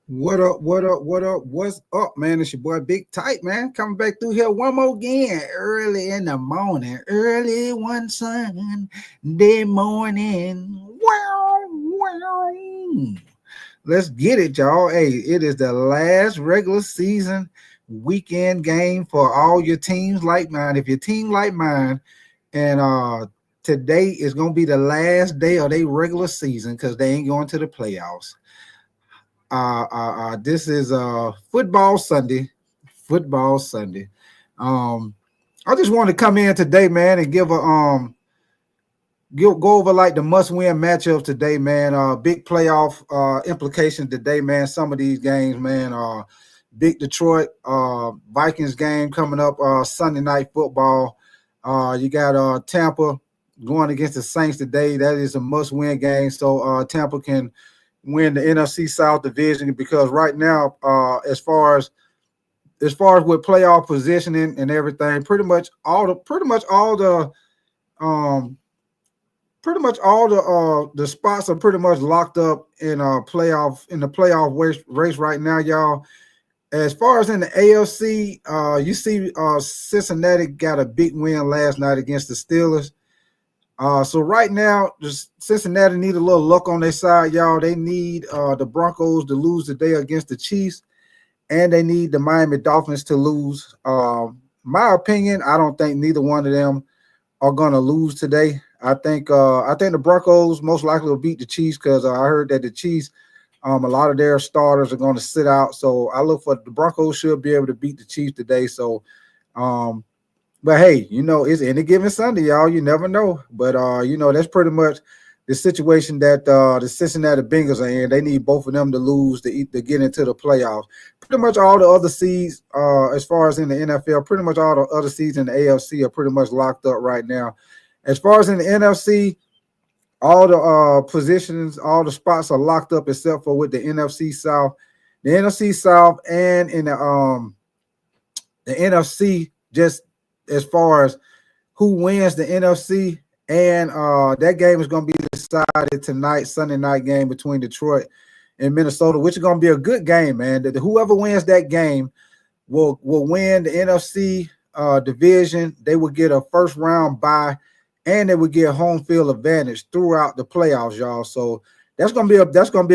What up? What up? What up? What's up, man? It's your boy Big Tight, man. Coming back through here one more again, early in the morning, early one Sunday morning. Wow, wow. Let's get it, y'all. Hey, it is the last regular season weekend game for all your teams like mine. If your team like mine, and today is gonna be the last day of their regular season because they ain't going to the playoffs. This is football Sunday. Football Sunday. Um, I just want to come in today, man, and give a go over like the must-win matchups today, man. Big playoff implications today, man. Some of these games, man. Big Detroit Vikings game coming up Sunday night football. You got Tampa going against the Saints today. That is a must-win game, so Tampa can win the NFC South division because right now, as far as with playoff positioning and everything, um pretty much all the spots are pretty much locked up in the playoff race right now, y'all. As far as in the AFC, you see Cincinnati got a big win last night against the Steelers. So right now, just Cincinnati need a little luck on their side, y'all. They need the Broncos to lose today against the Chiefs, and they need the Miami Dolphins to lose. My opinion, I don't think neither one of them are gonna lose today. I think the Broncos most likely will beat the Chiefs because I heard that the Chiefs, a lot of their starters are going to sit out. So I look for the Broncos should be able to beat the Chiefs today. So um, but hey, it's any given Sunday, y'all. You never know. But that's pretty much the situation that the Cincinnati Bengals are in. They need both of them to lose to get into the playoffs. Pretty much all the other seeds, as far as in the NFL, pretty much all the other seeds in the AFC are pretty much locked up right now. As far as in the NFC, all the positions, all the spots are locked up except for with the NFC South. The NFC South and in the NFC, just as far as who wins the NFC. And that game is going to be decided tonight, Sunday night game between Detroit and Minnesota, which is going to be a good game, man. Whoever wins that game will win the NFC division. They will get a first round bye, and they will get home field advantage throughout the playoffs, y'all. So that's gonna be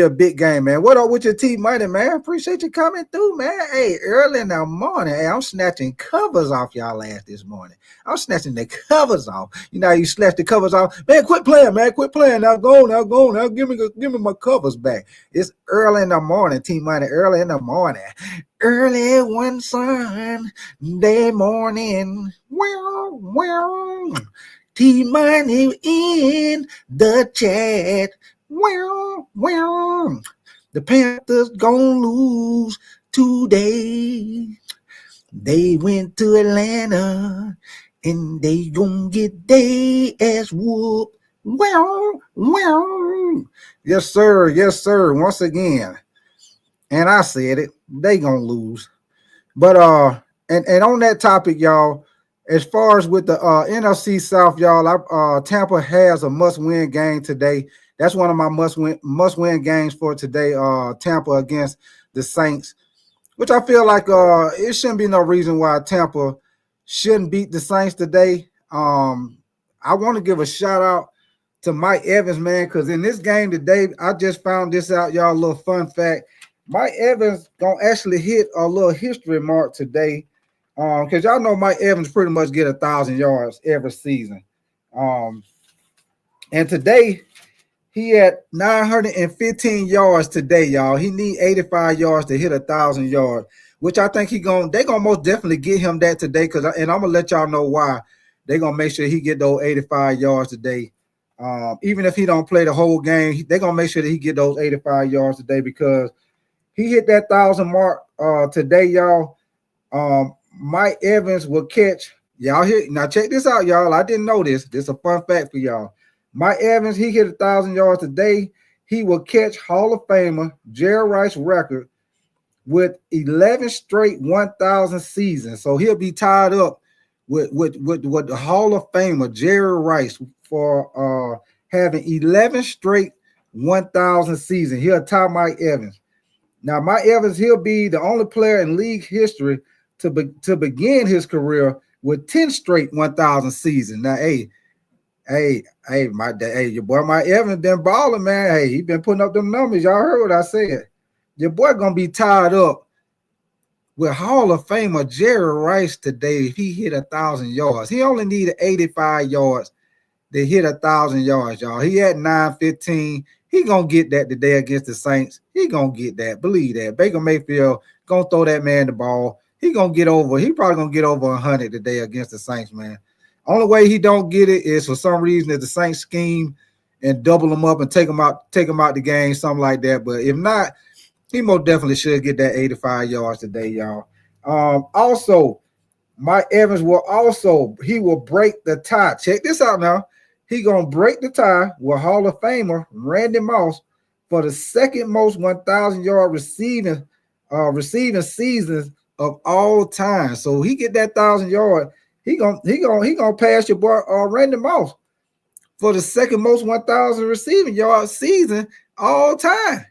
a big game, man. What up with your team money, man? Appreciate you coming through, man. Hey, early in the morning, hey, I'm snatching covers off y'all ass this morning. I'm snatching the covers off. You know, you snatch the covers off, man. Quit playing, man. Quit playing. Now go, now go, now give me my covers back. It's early in the morning, team money. Early in the morning, early one Sunday morning. Well. T Money in the chat. Well. The Panthers gonna lose today. They went to Atlanta and they gonna get their ass whooped. Well. Yes, sir. Yes, sir. Once again. And I said it. They gonna lose. But and on that topic, y'all, as far as with the NFC South, y'all, Tampa has a must-win game today. That's one of my must-win games for today. Tampa against the Saints, which I feel like it shouldn't be no reason why Tampa shouldn't beat the Saints today. I want to give a shout out to Mike Evans, man, because in this game today, I just found this out, y'all. A little fun fact. Mike Evans gonna actually hit a little history mark today, because y'all know Mike Evans pretty much get 1,000 yards every season. Um, and today he had 915 yards today, y'all. He need 85 yards to hit 1,000 yards, which I think they gonna most definitely get him that today. And I'm gonna let y'all know why. They gonna make sure he get those 85 yards today. Even if he don't play the whole game, they gonna make sure that he get those 85 yards today because he hit that 1,000 mark today, y'all. Mike Evans will catch. Y'all here now. Check this out, y'all. I didn't know this. This is a fun fact for y'all. Mike Evans, he hit 1,000 yards today. He will catch Hall of Famer Jerry Rice record with 11 straight 1,000 seasons. So he'll be tied up with the Hall of Famer Jerry Rice for having 11 straight 1,000 seasons. He'll tie Mike Evans. Now, Mike Evans, he'll be the only player in league history to begin his career with 10 straight 1,000 seasons. Now, your boy Mike Evans been balling, man. Hey, he been putting up them numbers. Y'all heard what I said. Your boy gonna be tied up with Hall of Famer Jerry Rice today if he hit 1,000 yards. He only needed 85 yards to hit 1,000 yards, y'all. He had 915. He gonna get that today against the Saints. He gonna get that. Believe that. Baker Mayfield gonna throw that man the ball. He gonna get over. He probably gonna get over 100 today against the Saints, man. Only way he don't get it is for some reason if the Saints scheme and double him up and take him out the game, something like that. But if not, he most definitely should get that 85 yards today, y'all. Also, Mike Evans will break the tie. Check this out now. He gonna break the tie with Hall of Famer Randy Moss for the second most 1,000-yard receiving seasons of all time. So he get that 1,000-yard. He gonna pass your boy Randy Moss for the second most 1,000 receiving yard season all time.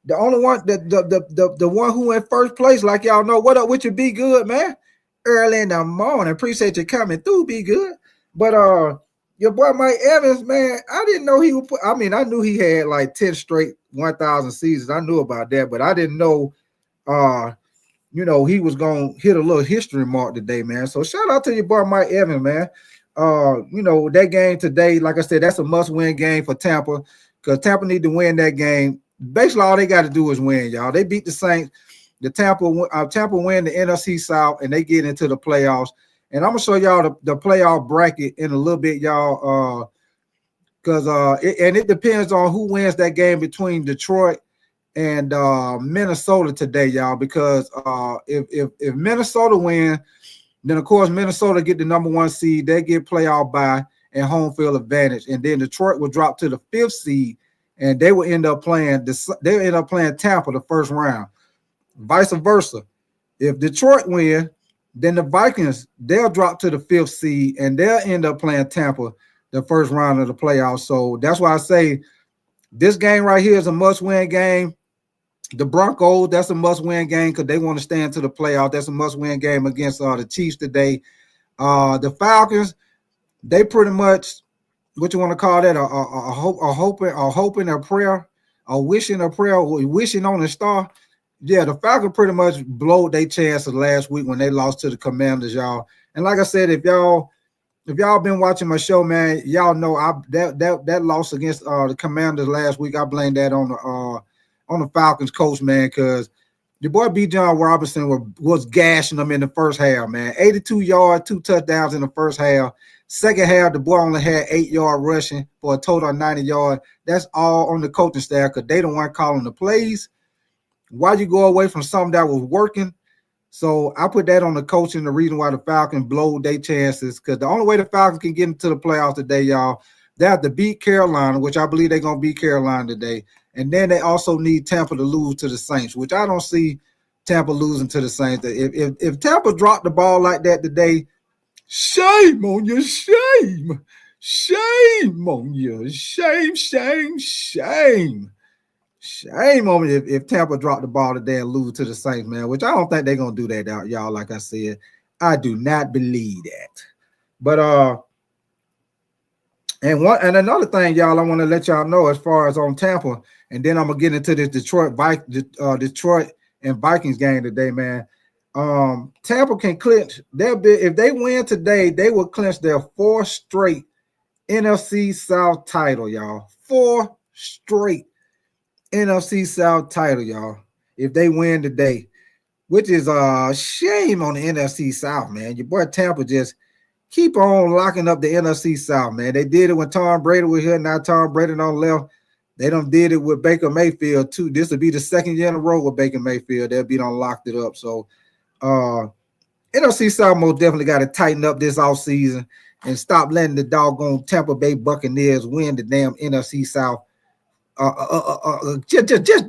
The only one, the one who in first place, like y'all know. What up with you, Be Good, man? Early in the morning. Appreciate you coming through, Be Good. But your boy Mike Evans, man, I didn't know he would put. I mean, I knew he had like 10 straight 1,000 seasons. I knew about that, but I didn't know he was gonna hit a little history mark today, man. So shout out to your boy Mike Evans, man. That game today, like I said, that's a must-win game for Tampa because Tampa need to win that game. Basically, all they got to do is win, y'all. They beat the Saints. Tampa win the NFC South, and they get into the playoffs. And I'm gonna show y'all the playoff bracket in a little bit, y'all. Because it depends on who wins that game between Detroit and Minnesota today, y'all. Because if Minnesota win, then of course Minnesota get the number 1 seed. They get playoff bye and home field advantage, and then Detroit will drop to the 5th seed. And they will end up playing Tampa the first round. Vice versa. If Detroit win, then the Vikings, they'll drop to the 5th seed and they'll end up playing Tampa the first round of the playoffs. So that's why I say this game right here is a must-win game. The Broncos, that's a must-win game because they want to stand to the playoff. That's a must-win game against the Chiefs today. The Falcons, they pretty much, what you want to call that, a hoping, a prayer, wishing on a star. Yeah, the Falcons pretty much blowed their chances last week when they lost to the Commanders, y'all. And like I said, if y'all been watching my show, man, y'all know that loss against the Commanders last week, I blame that on the Falcons coach, man, because your boy B. John Robinson was gashing them in the first half, man. 82 yards, 2 touchdowns in the first half. Second half, the boy only had 8-yard rushing for a total of 90 yards. That's all on the coaching staff because they don't want calling the plays. Why you go away from something that was working? So I put that on the coaching, the reason why the Falcons blowed their chances, because the only way the Falcons can get into the playoffs today, y'all, they have to beat Carolina, which I believe they're going to beat Carolina today. And then they also need Tampa to lose to the Saints, which I don't see Tampa losing to the Saints. If Tampa dropped the ball like that today, shame on you, shame. Shame on you. Shame, shame, shame. Shame on me if Tampa dropped the ball today and lose to the Saints, man, which I don't think they're going to do that out, y'all. Like I said, I do not believe that. But and another thing, y'all, I want to let y'all know as far as on Tampa, and then I'm gonna get into this Detroit and Vikings game today, man. Tampa can clinch. If they win today, they will clinch their 4th straight NFC South title, y'all. 4 straight NFC South title, y'all. If they win today, which is shame on the NFC South, man. Your boy Tampa just keep on locking up the NFC South, man. They did it when Tom Brady was here. Now Tom Brady on left. They done did it with Baker Mayfield too. This will be the 2nd year in a row with Baker Mayfield. They'll be done locked it up. So NFC South most definitely got to tighten up this offseason and stop letting the doggone Tampa Bay Buccaneers win the damn NFC South.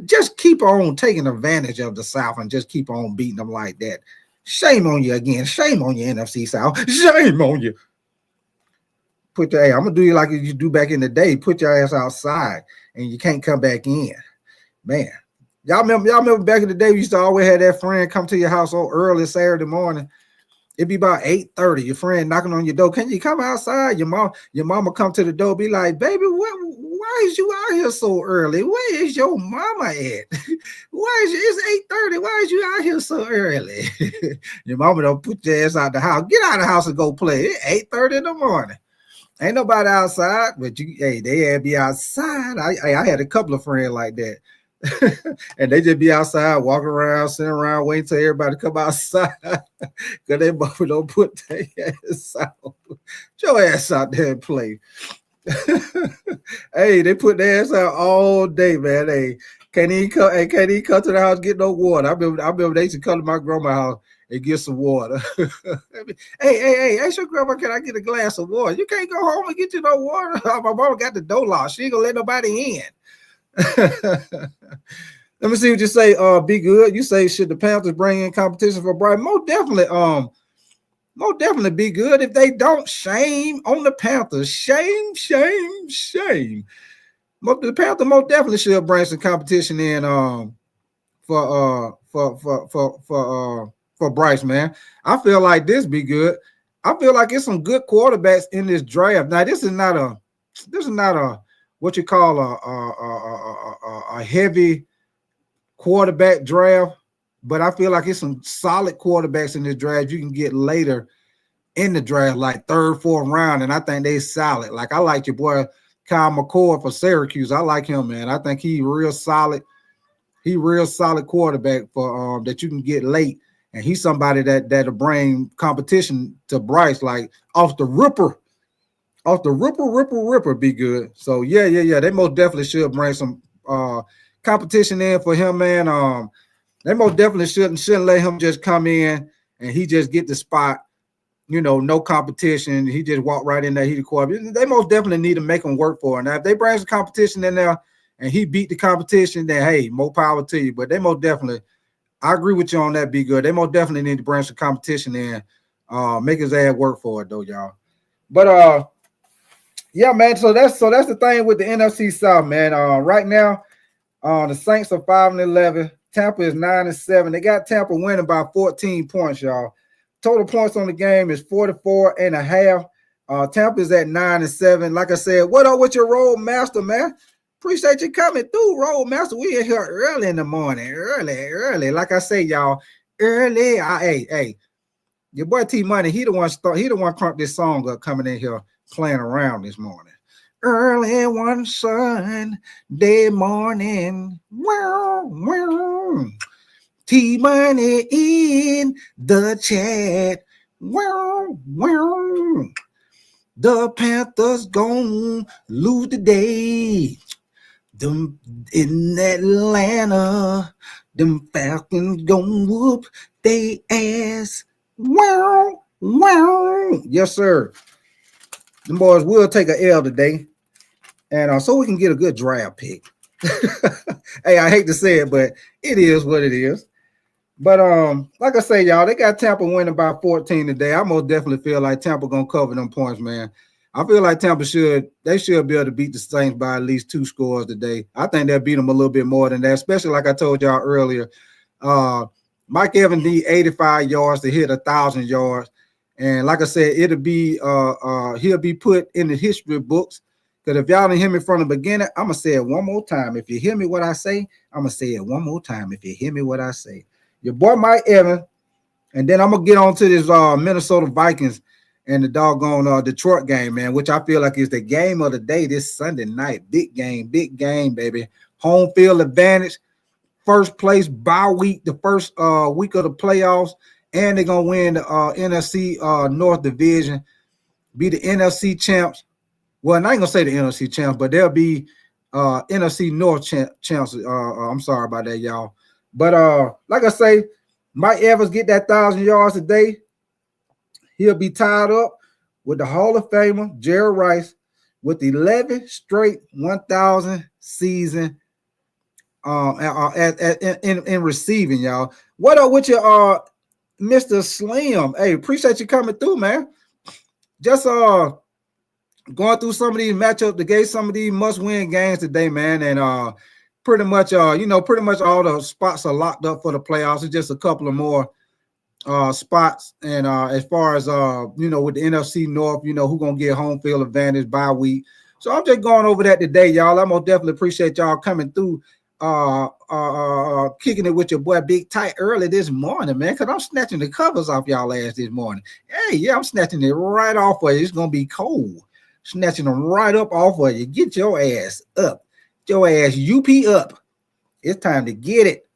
Just keep on taking advantage of the South and just keep on beating them like that. Shame on you again. Shame on you, NFC South. Shame on you. I'm gonna do you like you do back in the day. Put your ass outside and you can't come back in. Man, Y'all remember back in the day, we used to always have that friend come to your house so early Saturday morning. It'd be about 8:30. Your friend knocking on your door. Can you come outside? Your mama come to the door, be like, baby, why is you out here so early? Where is your mama at? Why is it's 8:30? Why is you out here so early? Your mama don't put your ass out the house. Get out of the house and go play. It's 8:30 in the morning. Ain't nobody outside, but they had be outside. I had a couple of friends like that. And they just be outside, walking around, sitting around, waiting till everybody come outside. Because they both don't put their ass out. Put your ass out there and play. Hey, they put their ass out all day, man. Hey, can't even come to the house get no water. I remember they used to come to my grandma's house and get some water. Hey, ask your grandma, can I get a glass of water? You can't go home and get you no water. My mama got the door locked. She ain't gonna let nobody in. Let me see what you say. Be good. You say, should the Panthers bring in competition for Bright? Most definitely be good. If they don't, shame on the Panthers. Shame. The Panthers most definitely should bring some competition in for Bryce, man. I feel like this be good. I feel like it's some good quarterbacks in this draft. Now, this is not a what you call a heavy quarterback draft, but I feel like it's some solid quarterbacks in this draft you can get later in the draft, like third, fourth round, and I think they solid. Like I like your boy Kyle McCord for Syracuse. I like him, man. I think he real solid. He real solid quarterback for that you can get late, and he's somebody that'll bring competition to Bryce, like off the ripper be good. So yeah. They most definitely should bring some competition in for him, man. They most definitely shouldn't let him just come in and he just get the spot. No competition. He just walked right in there. He the quarterback. They most definitely need to make him work for it. Now, if they bring some competition in there and he beat the competition, then hey, more power to you. But they most definitely, I agree with you on that. Be good. They most definitely need to bring some competition in. Make his ass work for it though, y'all. But yeah, man. So that's the thing with the NFC South, man. Right now, the Saints are 5-11. Tampa is 9-7. They got Tampa winning by 14 points, y'all. Total points on the game is 44.5. Tampa is at 9-7. Like I said, what up with your road master, man? Appreciate you coming through, road master. We in here early in the morning, early. Like I say, y'all, early. Hey, your boy T Money, he the one cranked this song up coming in here playing around this morning. Early one Sunday morning. Wow. T Money in the chat. Wow. The Panthers gon' lose today. Them in Atlanta, them Falcons gon' whoop they ass. Wow. Yes, sir. The boys will take an L today. And so we can get a good draft pick. Hey, I hate to say it, but it is what it is. But like I say, y'all, they got Tampa winning by 14 today. I most definitely feel like Tampa gonna cover them points, man. I feel like Tampa should be able to beat the Saints by at least 2 scores today. I think they'll beat them a little bit more than that, especially like I told y'all earlier. Mike Evans need 85 yards to hit 1,000 yards. And like I said, it'll be he'll be put in the history books. Because if y'all didn't hear me from the beginning, I'm going to say it one more time. If you hear me what I say, I'm going to say it one more time. If you hear me what I say. Your boy Mike Evans, and then I'm going to get on to this Minnesota Vikings and the doggone Detroit game, man, which I feel like is the game of the day this Sunday night. Big game, baby. Home field advantage. First place bye week, the first week of the playoffs. And they're going to win the NFC North Division, be the NFC champs. Well, I ain't gonna say the NFC champs, but they'll be NFC North champs. I'm sorry about that, y'all. But like I say, Mike Evans get that 1,000 yards a day. He'll be tied up with the Hall of Famer Jerry Rice with 11 straight 1,000 season in receiving, y'all. What up with your Mr. Slim? Hey, appreciate you coming through, man. Just going through some of these matchups, to get some of these must-win games today, man. And pretty much pretty much all the spots are locked up for the playoffs. It's just a couple of more spots. And as far as with the NFC North, who's gonna get home field advantage bye week. So I'm just going over that today, y'all. I most definitely appreciate y'all coming through, kicking it with your boy Big Tight early this morning, man. Cause I'm snatching the covers off y'all ass this morning. Hey, yeah, I'm snatching it right off of you. It's gonna be cold. Snatching them right up off of you. Get your ass up. Get your ass UP up. It's time to get it.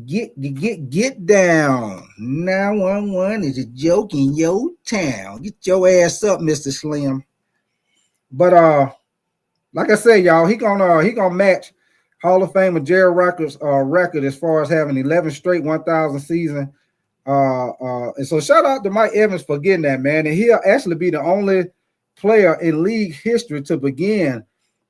Get down. 911 is a joke in your town. Get your ass up, Mr. Slim. But like I said, y'all, he gonna match Hall of Famer Jerry Rice's record as far as having 11 straight 1,000 season. And so shout out to Mike Evans for getting that, man. And he'll actually be the only player in league history to begin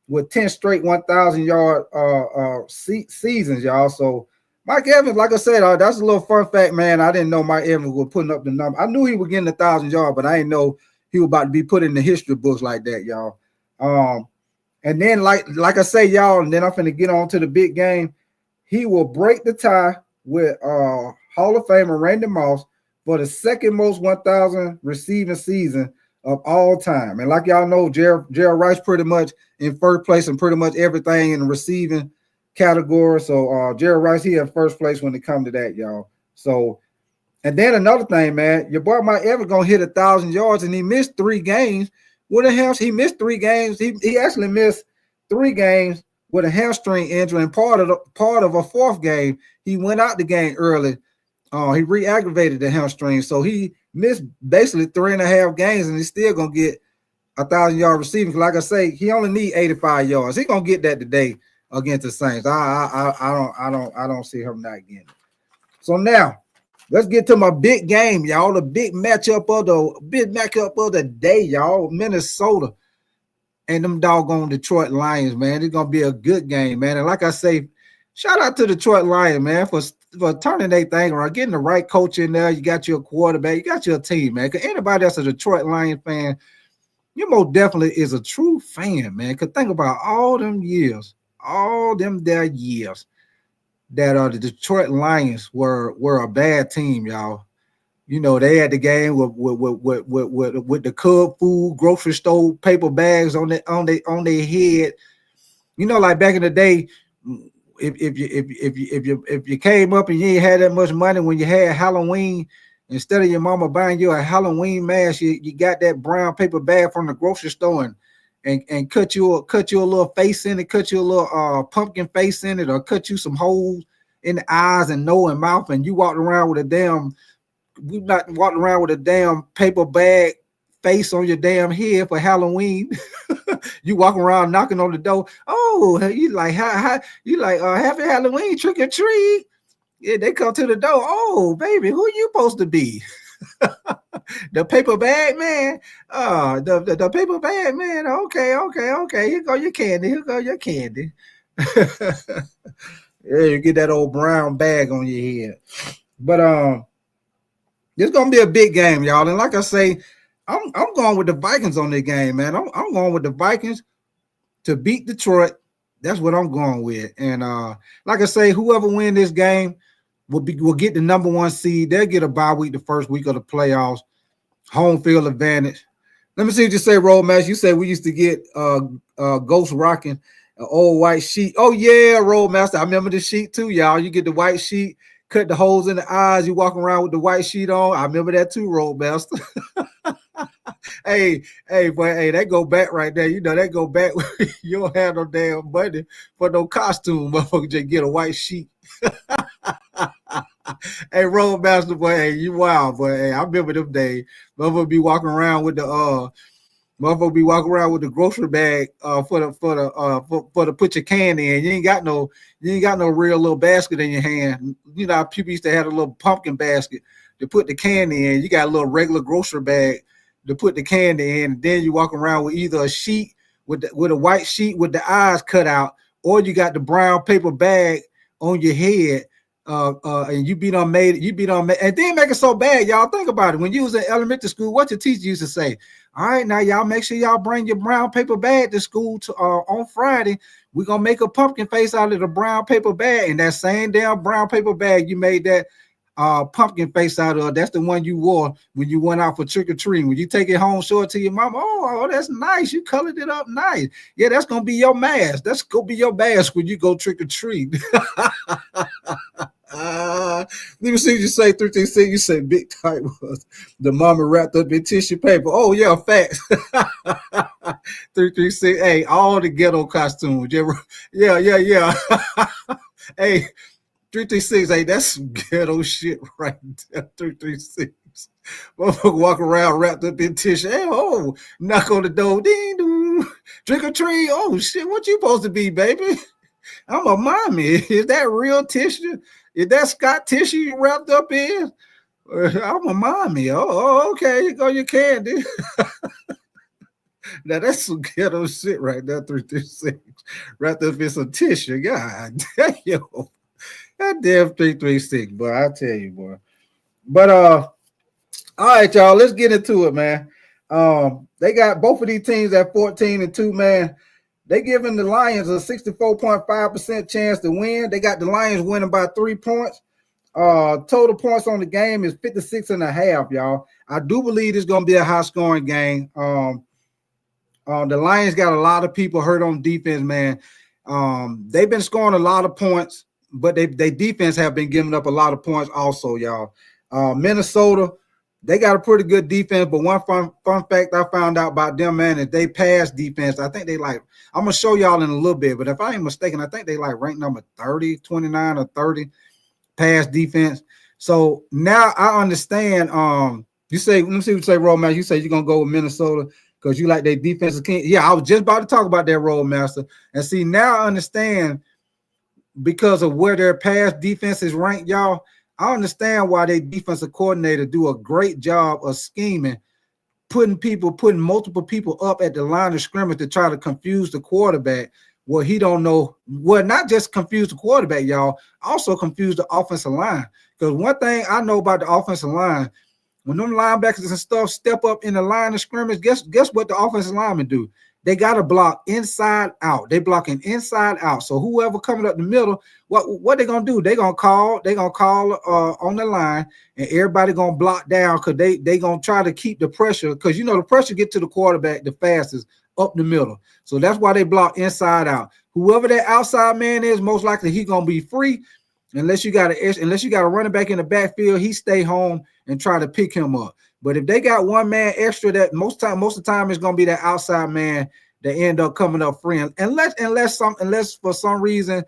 with 10 straight 1,000-yard seasons, y'all. So Mike Evans, like I said, that's a little fun fact, man. I didn't know Mike Evans was putting up the number. I knew he was getting 1,000 yards, but I didn't know he was about to be put in the history books like that, y'all. And then, like I say, y'all, and then I'm finna get on to the big game. He will break the tie with Hall of Famer Randy Moss for the second most 1,000 receiving season of all time. And like y'all know, Jerry Rice pretty much in first place in pretty much everything in the receiving category. So Jerry Rice, he in first place when it comes to that, y'all. So, and then another thing, man, your boy Mike Evans gonna hit 1,000 yards, and he missed 3 games. What the hell? He missed 3 games. He actually missed 3 games with a hamstring injury, and part of a 4th game, he went out the game early. He re-aggravated the hamstring, so he missed basically 3.5 games, and he's still gonna get 1,000-yard receiving. Like I say, he only need 85 yards. He's gonna get that today against the Saints. I don't see him not getting it. So now let's get to my big game, y'all. The big matchup of the day, y'all. Minnesota and them doggone Detroit Lions, man. It's gonna be a good game, man. And like I say, shout out to Detroit Lions, man, for turning their thing around, getting the right coach in there. You got your quarterback, you got your team, man. Because anybody that's a Detroit Lions fan, you most definitely is a true fan, man. Because think about all them years that the Detroit Lions were a bad team, y'all. They had the game with the Cub food grocery store paper bags on their head. Like back in the day, if you came up and you ain't had that much money when you had Halloween, instead of your mama buying you a Halloween mask, you got that brown paper bag from the grocery store and cut you a little face in it, cut you a little pumpkin face in it, or cut you some holes in the eyes and nose and mouth, and you walked around with a damn paper bag face on your damn head for Halloween. You walking around knocking on the door. Oh, you like happy Halloween, trick or treat. Yeah, they come to the door. Oh, baby, who you supposed to be? The paper bag man. The paper bag man. Okay. Here go your candy. Yeah, you get that old brown bag on your head. But it's gonna be a big game, y'all. And like I say, I'm going with the Vikings on this game, man. I'm going with the Vikings to beat Detroit. That's what I'm going with. And like I say, whoever win this game will get the number 1 seed. They'll get a bye week the first week of the playoffs. Home field advantage. Let me see what you say, Roll Mash. You say we used to get Ghost rocking an old white sheet. Oh yeah, Roll Master. I remember the sheet too, y'all. You get the white sheet, cut the holes in the eyes. You walk around with the white sheet on. I remember that too, Roll Master. Hey, boy, that go back right there. That go back. You don't have no damn money for no costume, motherfucker. Just get a white sheet. Hey, Roll Master, boy, hey, you wild, boy. Hey, I remember them days. Motherfucker be walking around with the grocery bag for the put your candy in. You ain't got no real little basket in your hand. How people used to have a little pumpkin basket to put the candy in. You got a little regular grocery bag to put the candy in, and then you walk around with either a sheet with a white sheet with the eyes cut out, or you got the brown paper bag on your head and you beat on, and then make it so bad, y'all. Think about it. When you was in elementary school, what your teacher used to say? All right, now y'all make sure y'all bring your brown paper bag to school to on Friday. We're gonna make a pumpkin face out of the brown paper bag, and that same damn brown paper bag you made that pumpkin face out of, that's the one you wore when you went out for trick-or-treating. When you take it home, show it to your mama. Oh, that's nice. You colored it up nice. Yeah, that's gonna be your mask. That's gonna be your mask when you go trick-or-treat. Let me see what you say. 336. You say big type was the mama wrapped up in tissue paper. Oh yeah, facts. 336. Hey, all the ghetto costumes. Yeah. Hey, 336. Hey, that's some ghetto shit right there. 336. Motherfucker walk around wrapped up in tissue. Hey, oh, knock on the door. Ding doo. Trick or treat. Oh shit, what you supposed to be, baby? I'm a mommy. Is that real tissue? Is that Scott tissue you wrapped up in? I'm a mommy. Oh, okay. You go your candy. Now that's some ghetto shit right there. 336. Wrapped up in some tissue. God damn. That damn 336, boy. I tell you, boy. But all right, y'all. Let's get into it, man. They got both of these teams at 14-2, man. They giving the Lions a 64.5% chance to win. They got the Lions winning by 3 points. Total points on the game is 56.5, y'all. I do believe it's going to be a high-scoring game. The Lions got a lot of people hurt on defense, man. They've been scoring a lot of points, but they defense have been giving up a lot of points also, y'all. Minnesota, they got a pretty good defense, but one fun fact I found out about them, man, is they pass defense. I think they I'm going to show y'all in a little bit, but if I ain't mistaken, I think they ranked number 30, 29 or 30 pass defense. So now I understand. You say, let me see what you say, Roadmaster. You say you're going to go with Minnesota because you like their defensive king. Yeah, I was just about to talk about that, Roadmaster. And see, now I understand because of where their pass defense is ranked, y'all. I understand why their defensive coordinator do a great job of scheming, putting multiple people up at the line of scrimmage to try to confuse the quarterback. Well, he don't know. Well, not just confuse the quarterback, y'all, also confuse the offensive line. Because one thing I know about the offensive line, when them linebackers and stuff step up in the line of scrimmage, guess what the offensive linemen do? They got to block inside out. They blocking inside out. So whoever coming up the middle, what they gonna do? They gonna call on the line, and everybody gonna block down because they gonna try to keep the pressure, because the pressure get to the quarterback the fastest up the middle. So that's why they block inside out. Whoever that outside man is, most likely he gonna be free. Unless you got a running back in the backfield, he stay home and try to pick him up. But if they got one man extra, that most of the time it's gonna be that outside man that end up coming up free. Unless for some reason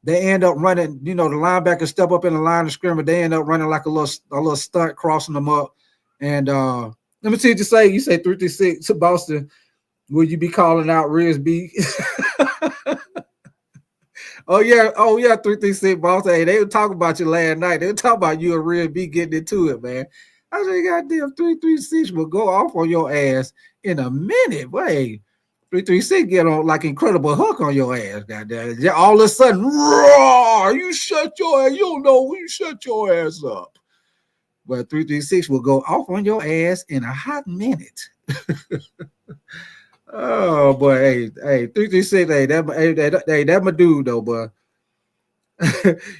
they end up running, the linebacker step up in the line of scrimmage, they end up running like a little stunt, crossing them up. And let me see what you say. You say 336 to Boston. Will you be calling out Riz B? Oh yeah, 336 Boston. Hey, they were talking about you last night. They were talking about you and Riz B getting into it, man. I said, goddamn, 336 will go off on your ass in a minute. Wait, 336 get on like Incredible Hulk on your ass, goddamn. All of a sudden, roar! You shut your ass. You don't know when you shut your ass up. But 336 will go off on your ass in a hot minute. Oh boy, hey, 336, hey, that my dude though, boy.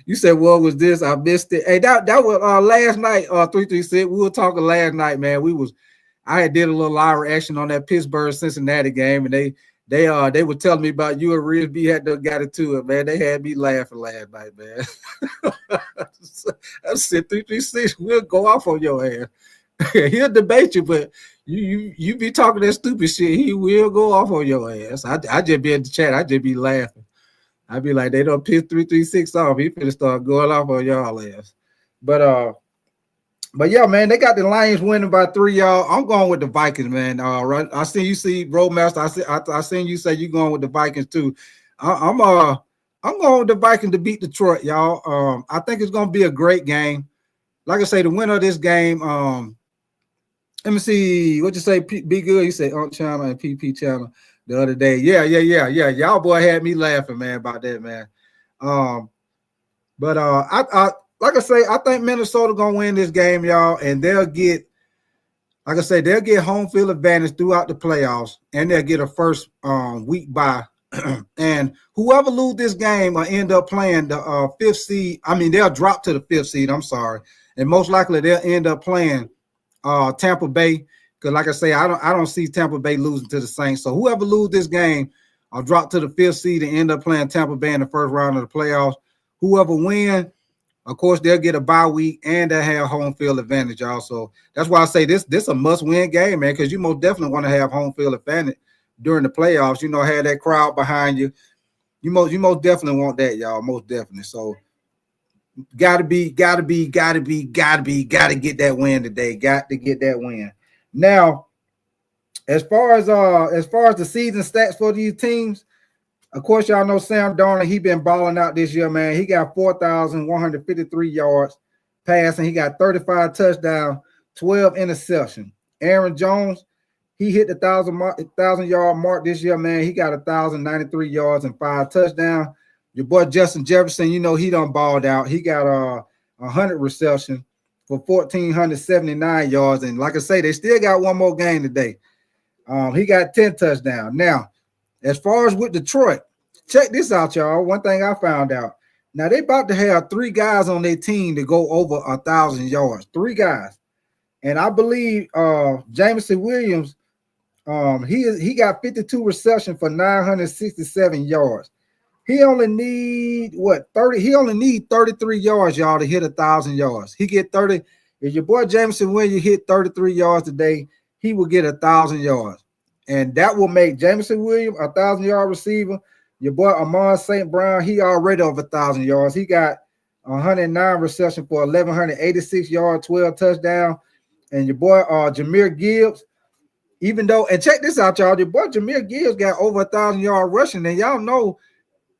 You said, what was this? I missed it. Hey, that was last night, 336. We were talking last night, man. I had did a little live reaction on that Pittsburgh Cincinnati game, and they were telling me about you and Riz B had got into it, man. They had me laughing last night, man. I said 336 will go off on your ass. He'll debate you, but you be talking that stupid shit, he will go off on your ass. I just be in the chat, I just be laughing. I'd be like, they don't piss 336 off. He finna start going off on y'all ass. But yeah, man, they got the Lions winning by 3, y'all. I'm going with the Vikings, man. Right. I seen you see Roadmaster. I seen you say you going with the Vikings too. I'm going with the Vikings to beat Detroit, y'all. I think it's gonna be a great game. Like I say, the winner of this game, let me see what you say. Be good. You say on channel and PP channel the other day. Yeah. Y'all boy had me laughing, man, about that, man. But I like I say, I think Minnesota gonna win this game, y'all, and they'll get, like I say, they'll get home field advantage throughout the playoffs, and they'll get a first week bye. And whoever lose this game will end up playing the fifth seed. I mean, they'll drop to the fifth seed. I'm sorry, and most likely they'll end up playing Tampa Bay. Because, like I say, I don't see Tampa Bay losing to the Saints. So whoever lose this game, I'll drop to the fifth seed and end up playing Tampa Bay in the first round of the playoffs. Whoever win, of course, they'll get a bye week and they have home field advantage also. That's why I say this a must-win game, man, because you most definitely want to have home field advantage during the playoffs. You know, have that crowd behind you. You most definitely want that, y'all. Most definitely. So gotta get that win today. Got to get that win. Now, as far as the season stats for these teams, of course, y'all know Sam Darnold. He been balling out this year, man. He got 4,153 yards passing. He got 35 touchdowns, 12 interceptions. Aaron Jones, he hit the 1,000 yard mark this year, man. He got 1,093 yards and 5 touchdowns. Your boy Justin Jefferson, you know he done balled out. He got 100 receptions for 1,479 yards. And like I say, they still got one more game today. He got 10 touchdowns. Now, as far as with Detroit, check this out, y'all. One thing I found out. Now, they about to have 3 guys on their team to go over 1,000 yards. 3 guys. And I believe Jameson Williams, he got 52 receptions for 967 yards. He only need 30. He only need 33 yards, y'all, to hit 1,000 yards. He get 30. If your boy Jameson Williams hit 33 yards today, he will get 1,000 yards. And that will make Jameson Williams a 1,000-yard receiver. Your boy Amon St. Brown, he already over 1,000 yards. He got 109 receptions for 1,186 yards, 12 touchdowns. And your boy Jahmyr Gibbs, even though, and check this out, y'all, your boy Jahmyr Gibbs got over 1,000-yard rushing. And y'all know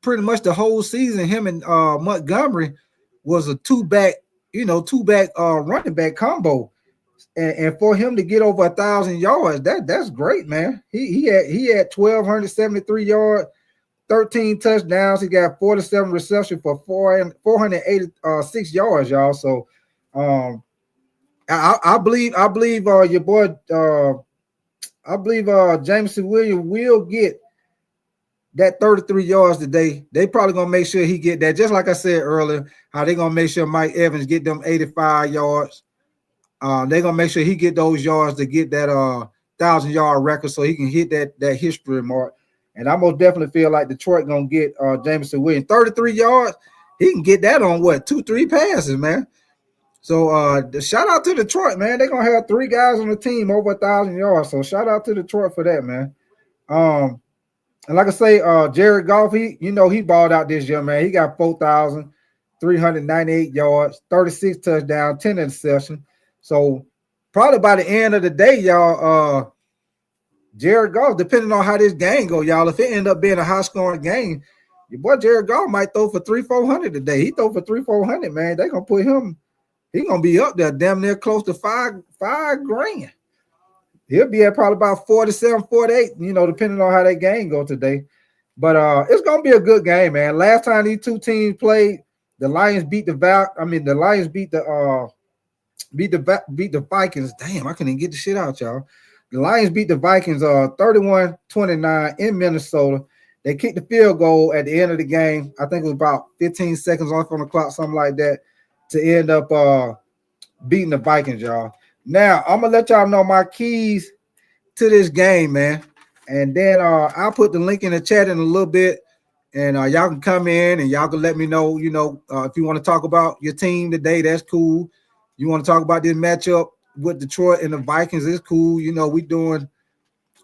pretty much the whole season, him and Montgomery was a two-back running back combo. And for him to get over 1,000 yards, that's great, man. He had 1,273 yards, 13 touchdowns. He got 47 receptions for 486 yards, y'all. So I believe your boy Jameson Williams will get that 33 yards today. They probably gonna make sure he get that. Just like I said earlier, how they gonna make sure Mike Evans get them 85 yards. They're gonna make sure he get those yards to get that 1,000-yard record, so he can hit that history mark. And I most definitely feel like Detroit gonna get Jameson Williams 33 yards. He can get that on 2-3 passes, man. So shout out to Detroit, man. They're gonna have 3 guys on the team over 1,000 yards. So shout out to Detroit for that, man. And like I say, Jared Goff, he balled out this year, man. He got 4,398 yards, 36 touchdowns, 10 interceptions. So probably by the end of the day, y'all, Jared Goff, depending on how this game go, y'all, if it end up being a high-scoring game, your boy Jared Goff might throw for 300-400 today. He throw for 300-400, man. They gonna put him. He gonna be up there, damn near close to five grand. He'll be at probably about 47, 48, depending on how that game go today. But it's gonna be a good game, man. Last time these two teams played, the Lions beat the Vikings. Damn, I couldn't even get the shit out, y'all. The Lions beat the Vikings 31-29 in Minnesota. They kicked the field goal at the end of the game. I think it was about 15 seconds off on the clock, something like that, to end up beating the Vikings, y'all. Now, I'm going to let y'all know my keys to this game, man. And then I'll put the link in the chat in a little bit. And y'all can come in and y'all can let me know, if you want to talk about your team today, that's cool. You want to talk about this matchup with Detroit and the Vikings, it's cool. We doing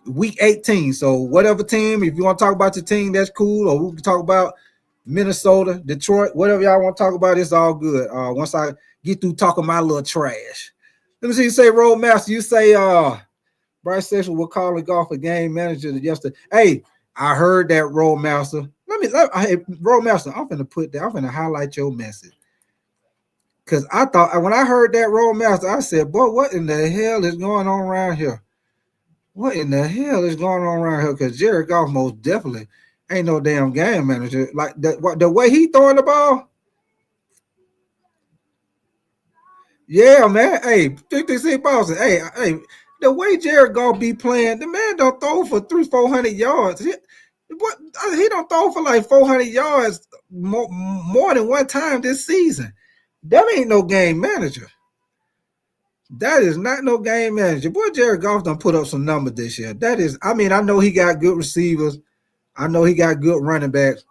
week 18. So whatever team, if you want to talk about your team, that's cool. Or we can talk about Minnesota, Detroit, whatever y'all want to talk about, it's all good. Once I get through talking my little trash. Let me see you say, Roadmaster. You say Bryce Sexton will call a golf a game manager yesterday. Hey, I heard that, Roadmaster. Roadmaster, I'm finna highlight your message. Because I thought, when I heard that, Roadmaster, I said, boy, what in the hell is going on around here? What in the hell is going on around here? Because Jared Goff most definitely ain't no damn game manager. Like the way he throwing the ball, Yeah, man. Hey, 56 Boston. Hey, the way Jared Goff be playing, the man don't throw for 300-400 yards. What he don't throw for like 400 yards more than one time this season. That ain't no game manager. That is not no game manager. Boy, Jared Goff done put up some numbers this year. That is, I mean, I know he got good receivers. I know he got good running backs.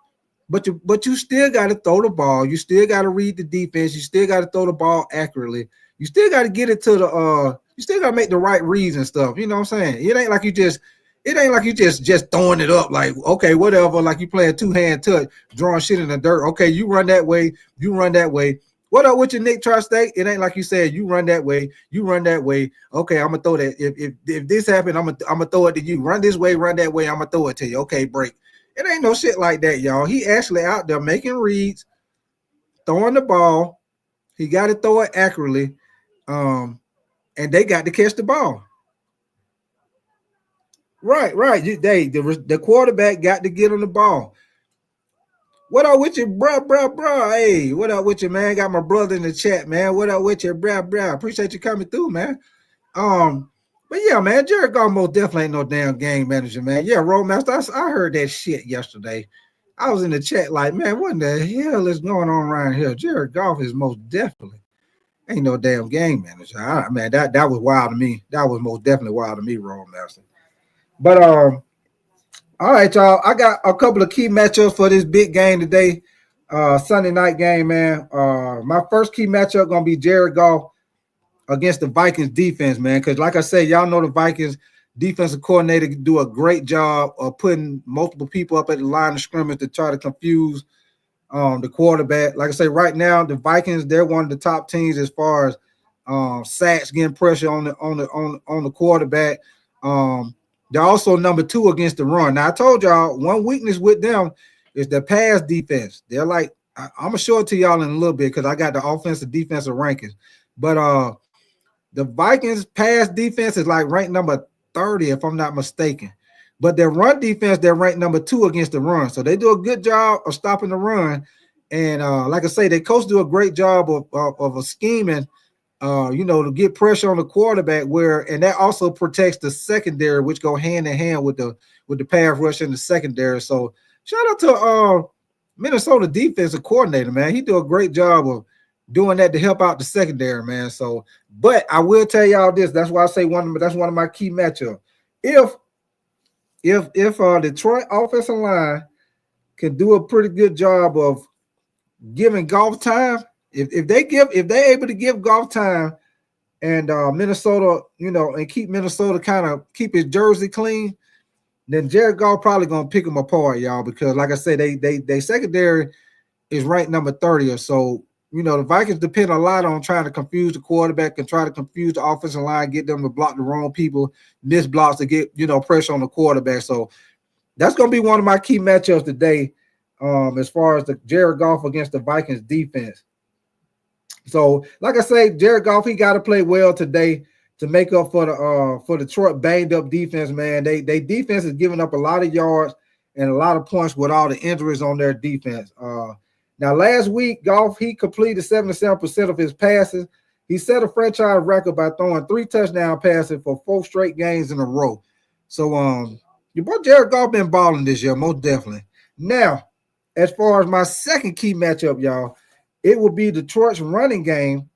But you still got to throw the ball. You still got to read the defense. You still got to throw the ball accurately. You still got to get it to the you still got to make the right reads and stuff. You know what I'm saying? It ain't like you just throwing it up like, okay, whatever, like you play a two-hand touch, drawing shit in the dirt. Okay, you run that way, you run that way. What up with your Nick Tri-State? It ain't like you said, you run that way, you run that way. Okay, I'm gonna throw that. If this happened, I'm gonna throw it to you. Run this way, run that way, I'm gonna throw it to you. Okay, break. It ain't no shit like that, y'all. He actually out there making reads, throwing the ball. He got to throw it accurately, and they got to catch the ball. Right. The quarterback got to get on the ball. What up with you, bruh? Hey, what up with you, man? Got my brother in the chat, man. What up with you, bruh? Appreciate you coming through, man. But yeah, man, Jared Goff most definitely ain't no damn game manager, man. Yeah, Roadmaster, I heard that shit yesterday. I was in the chat like, man, what the hell is going on around here? Jared Goff is most definitely ain't no damn game manager. Man, that was wild to me. That was most definitely wild to me, Roadmaster. But all right, y'all. I got a couple of key matchups for this big game today. Sunday night game, man. My first key matchup gonna be Jared Goff against the Vikings defense, man. Because like I said, y'all know the Vikings defensive coordinator do a great job of putting multiple people up at the line of scrimmage to try to confuse the quarterback. Like I say, right now the Vikings, they're one of the top teams as far as sacks, getting pressure on the quarterback. They're also number 2 against the run. Now I told y'all one weakness with them is the pass defense. They're like, I'm gonna show it to y'all in a little bit because I got the offensive defensive rankings. But the Vikings pass defense is like ranked number 30, if I'm not mistaken. But their run defense, they're ranked number 2 against the run. So they do a good job of stopping the run. And like I say, they coach do a great job of a scheming, to get pressure on the quarterback and that also protects the secondary, which go hand in hand with the pass rush in the secondary. So shout out to Minnesota defensive coordinator, man. He do a great job of doing that to help out the secondary, man. So, but I will tell y'all this. That's why I say that's one of my key matchups. If Detroit offensive line can do a pretty good job of giving Goff time, if they're able to give Goff time and Minnesota, and keep Minnesota kind of keep his jersey clean, then Jared Goff probably gonna pick them apart, y'all. Because like I said, they secondary is ranked number 30 or so. The Vikings depend a lot on trying to confuse the quarterback and try to confuse the offensive line, get them to block the wrong people, miss blocks to get, pressure on the quarterback. So that's going to be one of my key matchups today as far as the Jared Goff against the Vikings defense. So, like I say, Jared Goff, he got to play well today to make up for Detroit banged up defense, man. They defense is giving up a lot of yards and a lot of points with all the injuries on their defense. Now, last week, Goff, he completed 77% of his passes. He set a franchise record by throwing 3 touchdown passes for 4 straight games in a row. So, your boy Jared Goff been balling this year, most definitely. Now, as far as my second key matchup, y'all, it will be Detroit's running game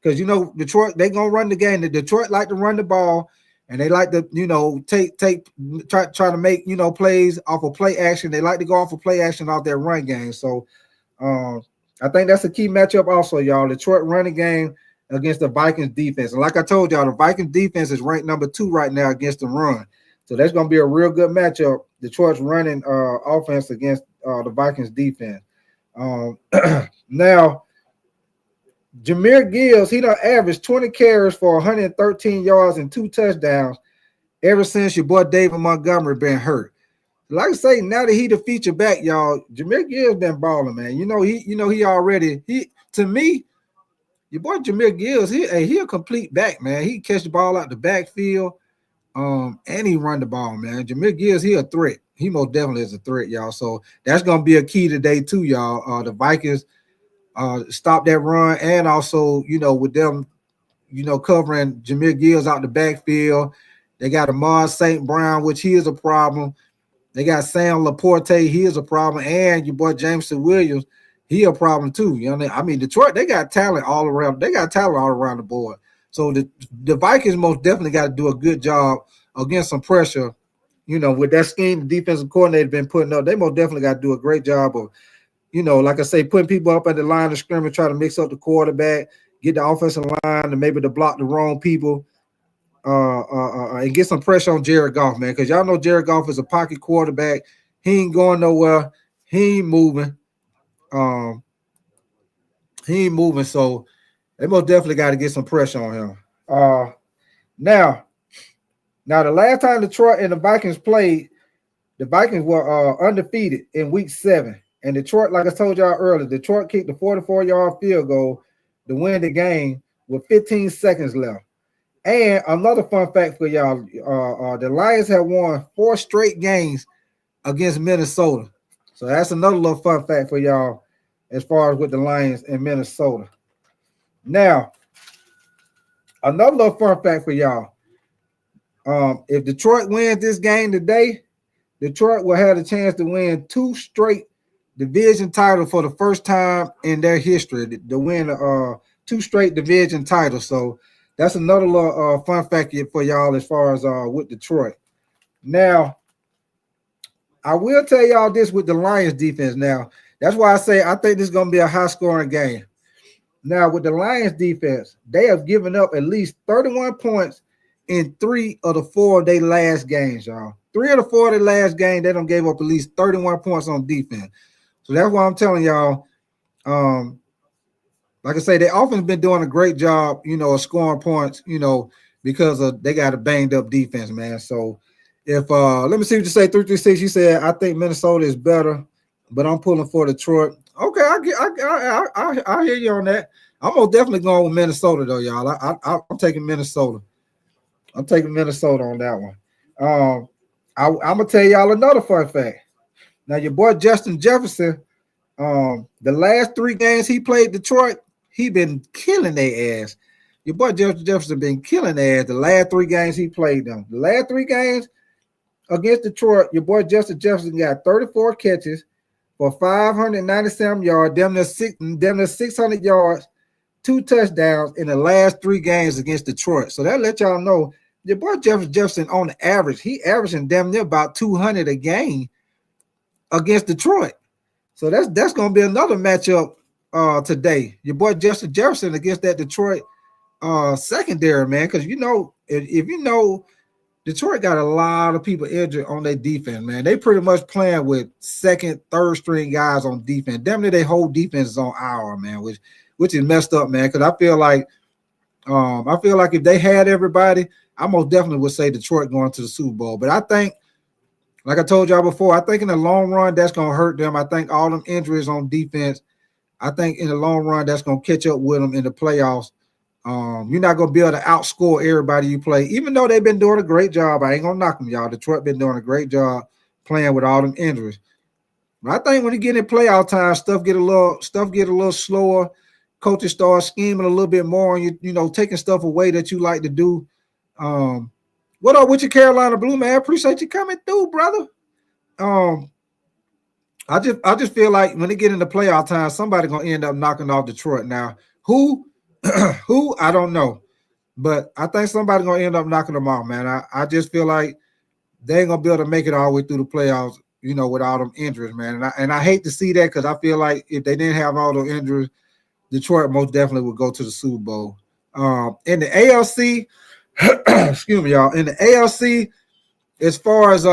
because, Detroit, they going to run the game. The Detroit like to run the ball, and they like to, try to make, plays off of play action. They like to go off of play action off their run game. So, I think that's a key matchup also, y'all. Detroit running game against the Vikings defense. And like I told y'all, the Vikings defense is ranked number 2 right now against the run. So that's going to be a real good matchup. Detroit's running offense against the Vikings defense. Now, Jahmyr Gibbs, he done averaged 20 carries for 113 yards and 2 touchdowns ever since your boy David Montgomery been hurt. Like I say, now that he the feature back, y'all, Jahmyr Gibbs been balling, man. To me, your boy Jahmyr Gibbs, he a complete back, man. He catch the ball out the backfield, and he run the ball, man. Jahmyr Gibbs, he a threat. He most definitely is a threat, y'all. So that's gonna be a key today too, y'all. The Vikings stop that run, and also, with them covering Jameer Gibbs out the backfield. They got Amar St. Brown, which he is a problem. They got Sam Laporte, he is a problem, and your boy Jameson Williams, he a problem too. You know what I mean? Detroit, they got talent all around. They got talent all around the board. So the Vikings most definitely got to do a good job against some pressure. With that scheme the defensive coordinator been putting up, they most definitely got to do a great job of, like I say, putting people up at the line of scrimmage, try to mix up the quarterback, get the offensive line to maybe to block the wrong people. And get some pressure on Jared Goff, man, because y'all know Jared Goff is a pocket quarterback. He ain't going nowhere. He ain't moving. So they most definitely got to get some pressure on him. Now the last time Detroit and the Vikings played, the Vikings were undefeated in week 7. And Detroit, like I told y'all earlier, Detroit kicked a 44-yard field goal to win the game with 15 seconds left. And another fun fact for y'all, the Lions have won 4 straight games against Minnesota. So that's another little fun fact for y'all as far as with the Lions in Minnesota. Now, another little fun fact for y'all. If Detroit wins this game today, Detroit will have a chance to win 2 straight division titles for the first time in their history, to win 2 straight division titles. So that's another little fun fact for y'all as far as with Detroit. Now, I will tell y'all this with the Lions defense. Now, that's why I say I think this is going to be a high-scoring game. Now, with the Lions defense, they have given up at least 31 points in 3 of the 4 of their last games, y'all. 3 of the 4 of their last games, they done gave up at least 31 points on defense. So that's why I'm telling y'all, like I say, they often been doing a great job, of scoring points, because they got a banged up defense, man. So if let me see what you say, 336. You said I think Minnesota is better, but I'm pulling for Detroit. Okay, I hear you on that. I'm most definitely going with Minnesota though, y'all. I'm taking Minnesota. I'm taking Minnesota on that one. I'm gonna tell y'all another fun fact. Now your boy Justin Jefferson, the last 3 games he played Detroit, he been killing their ass. Your boy Justin Jefferson been killing their ass the last 3 games he played them. The last 3 games against Detroit, your boy Justin Jefferson got 34 catches for 597 yards, damn near 600 yards, 2 touchdowns in the last 3 games against Detroit. So that let y'all know your boy Jefferson on the average, he averaging damn near about 200 a game against Detroit. So that's going to be another matchup today. Your boy Justin Jefferson against that Detroit secondary, man, because if you know Detroit got a lot of people injured on their defense, man. They pretty much playing with 2nd, 3rd string guys on defense. Damn near their whole defense is on IR, man, which is messed up, man. Because I feel like if they had everybody, I most definitely would say Detroit going to the Super Bowl. But I think, like I told y'all before, I think in the long run that's gonna hurt them. I think all them injuries on defense, I think in the long run that's gonna catch up with them in the playoffs. You're not gonna be able to outscore everybody you play, even though they've been doing a great job. I ain't gonna knock them, y'all. Detroit been doing a great job playing with all them injuries. But I think when you get in playoff time, stuff get a little slower. Coaches start scheming a little bit more, and you taking stuff away that you like to do. What up with your Carolina Blue, man? I appreciate you coming through, brother. I just feel like when they get into playoff time, somebody gonna end up knocking off Detroit. Now, who I don't know, but I think somebody gonna end up knocking them off, man. I just feel like they ain't gonna be able to make it all the way through the playoffs, with all them injuries, man. And I hate to see that because I feel like if they didn't have all those injuries, Detroit most definitely would go to the Super Bowl. In the ALC, excuse me, y'all. In the ALC, as far as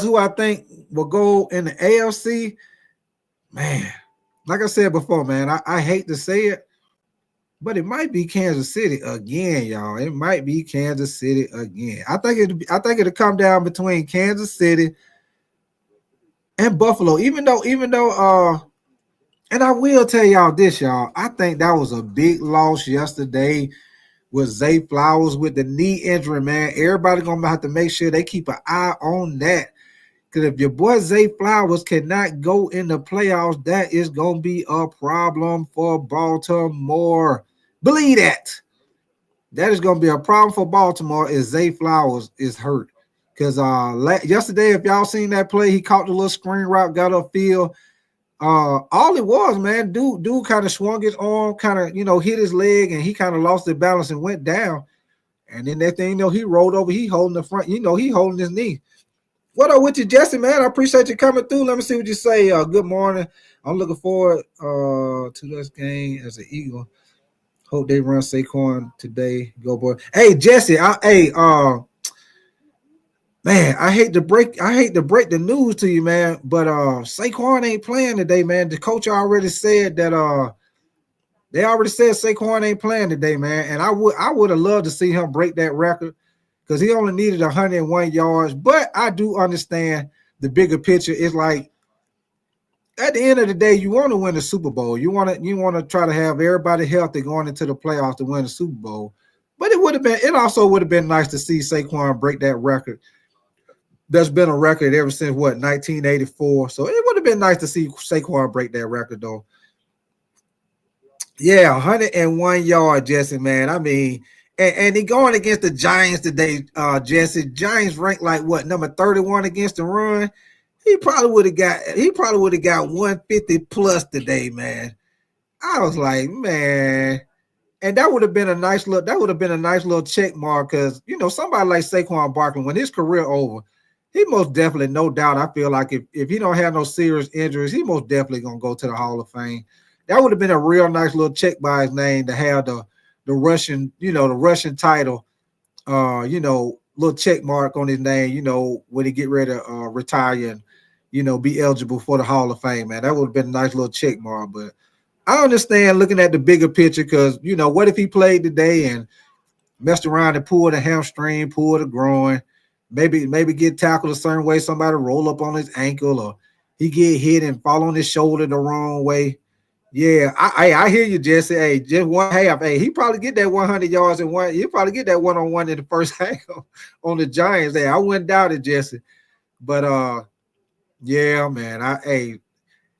who I think will go in the ALC, man, like I said before, man, I hate to say it, but it might be Kansas City again, y'all. It might be Kansas City again. I think it'll come down between Kansas City and Buffalo, even though, and I will tell y'all this, y'all. I think that was a big loss yesterday with Zay Flowers with the knee injury, man. Everybody gonna have to make sure they keep an eye on that. Because if your boy Zay Flowers cannot go in the playoffs, that is going to be a problem for Baltimore. Believe that. That is going to be a problem for Baltimore if Zay Flowers is hurt. Because yesterday, if y'all seen that play, he caught the little screen route, got upfield. All it was, man, dude kind of swung his arm, kind of, hit his leg, and he kind of lost his balance and went down. And then that thing, he rolled over. He holding the front, he holding his knee. What up with you, Jesse, man? I appreciate you coming through. Let me see what you say. Good morning. I'm looking forward to this game as an Eagle. Hope they run Saquon today. Go, boy. Hey, Jesse. Man, I hate to break the news to you, man. But Saquon ain't playing today, man. The coach already said that they already said Saquon ain't playing today, man. And I would have loved to see him break that record, because he only needed 101 yards. But I do understand the bigger picture. It's like, at the end of the day, you want to win the Super Bowl. You want to try to have everybody healthy going into the playoffs to win the Super Bowl. But it also would have been nice to see Saquon break that record. That's been a record ever since 1984. So it would have been nice to see Saquon break that record, though. Yeah, 101 yard, Jesse, man. I mean, and he going against the Giants today, Jesse. Giants ranked like number 31 against the run. He probably would have got 150 plus today, man. I was like, man. And that would have been a nice little check mark, because somebody like Saquon Barkley, when his career over, he most definitely, no doubt, I feel like if he don't have no serious injuries, he most definitely gonna go to the Hall of Fame. That would have been a real nice little check by his name to have the Russian, the Russian title, little check mark on his name, when he get ready to retire and, be eligible for the Hall of Fame, man. That would have been a nice little check mark. But I understand looking at the bigger picture, because, what if he played today and messed around and pulled a hamstring, pulled a groin, maybe get tackled a certain way, somebody roll up on his ankle, or he get hit and fall on his shoulder the wrong way. Yeah, I hear you, Jesse. Hey, just one half. Hey, he probably get that 100 yards in one. He'll probably get that one-on-one in the first half on the Giants. Hey, I wouldn't doubt it, Jesse. But yeah, man.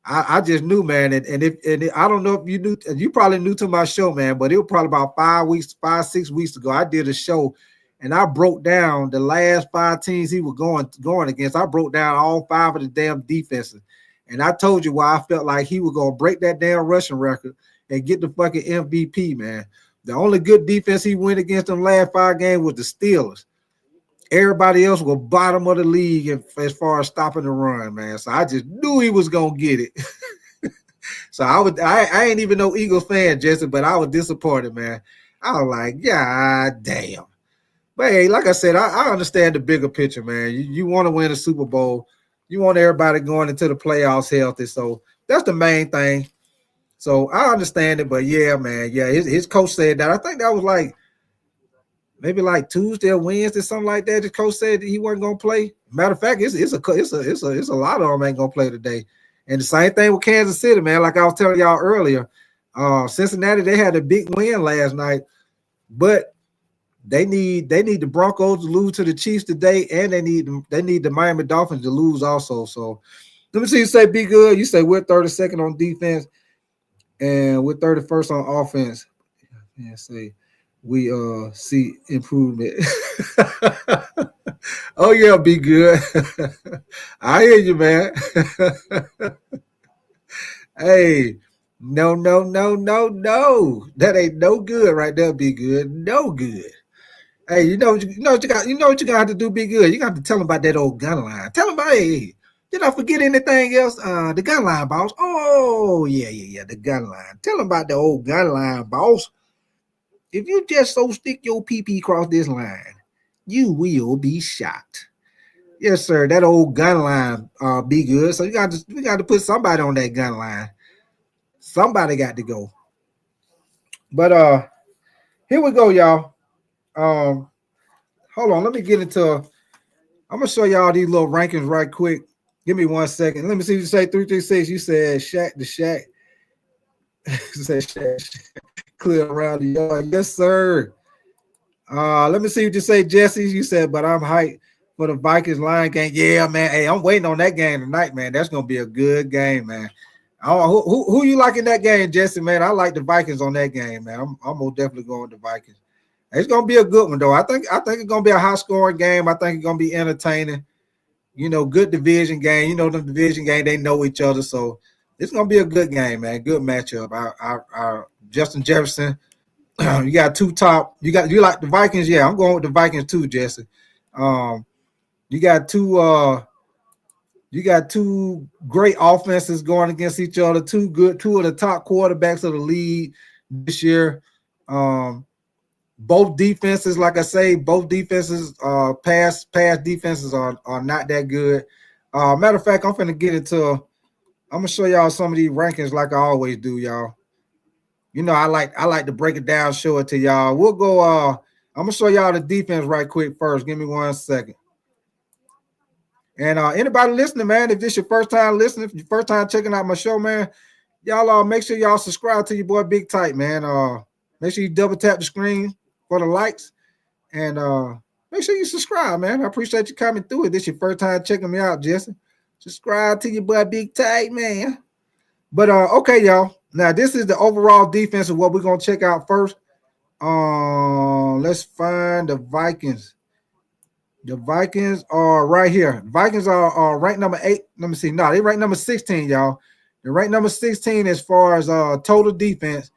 I just knew, man. And I don't know if you knew. You probably knew to my show, man. But it was probably about 6 weeks ago. I did a show, and I broke down the last 5 teams he was going against. I broke down all 5 of the damn defenses. And I told you why I felt like he was going to break that damn rushing record and get the fucking MVP, man. The only good defense he went against them last 5 games was the Steelers. Everybody else was bottom of the league as far as stopping the run, man. So I just knew he was going to get it. So I ain't even no Eagles fan, Jesse, but I was disappointed, man. I was like, God damn. But hey, like I said, I understand the bigger picture, man. You want to win a Super Bowl. You want everybody going into the playoffs healthy. So that's the main thing. So I understand it. But yeah, man. Yeah, his coach said that. I think that was maybe Tuesday or Wednesday, something like that. The coach said that he wasn't gonna play. Matter of fact, it's a lot of them ain't gonna play today. And the same thing with Kansas City, man. Like I was telling y'all earlier, Cincinnati, they had a big win last night, but they need the Broncos to lose to the Chiefs today, and they need the Miami Dolphins to lose also. So let me see you say be good. You say we're 32nd on defense and we're 31st on offense. Yeah, say we see improvement. Oh yeah, be good. I hear you, man. Hey, no. That ain't no good right there, be good. No good. Hey, you know what you got to do, be good. You got to tell them about that old gun line. Tell them about, hey, did I forget anything else? The gun line, boss. Oh, yeah, the gun line. Tell them about the old gun line, boss. If you just so stick your PP across this line, you will be shot. Yes, sir. That old gun line be good. So we got to put somebody on that gun line. Somebody got to go. But here we go, y'all. Hold on. Let me get into. I'm gonna show y'all these little rankings right quick. Give me 1 second. Let me see. You say 336. You said Shaq the Shaq. You said Shaq clear around the yard. Yes, sir. Let me see what you say, Jesse. You said, but I'm hyped for the Vikings Lion game. Yeah, man. Hey, I'm waiting on that game tonight, man. That's gonna be a good game, man. Who you like in that game, Jesse? Man, I like the Vikings on that game, man. I'm most definitely going with the Vikings. It's gonna be a good one, though. I think it's gonna be a high scoring game. I think it's gonna be entertaining. Good division game. The division game, they know each other, so it's gonna be a good game, man. Good matchup. Justin Jefferson. You got two top. You like the Vikings? Yeah, I'm going with the Vikings too, Jesse. Um, you got two. You got two great offenses going against each other. Two of the top quarterbacks of the league this year. Both defenses, like I say, both defenses, pass defenses are not that good. Matter of fact, I'm gonna show y'all some of these rankings like I always do, y'all. I like to break it down, show it to y'all. We'll go. I'm gonna show y'all the defense right quick first. Give me 1 second. And anybody listening, man, if this your first time listening, if your first time checking out my show, man, y'all make sure y'all subscribe to your boy Big Tight, man. Make sure you double tap the screen for the likes, and make sure you subscribe, man. I appreciate you coming through. If this your first time checking me out, Jesse, subscribe to your boy Big Tight, man. But okay, y'all. Now this is the overall defense of what we're gonna check out first. Let's find the Vikings. The Vikings are right here. Vikings are ranked number 8. Let me see. No, they ranked number 16, y'all. They're ranked number 16 as far as total defense.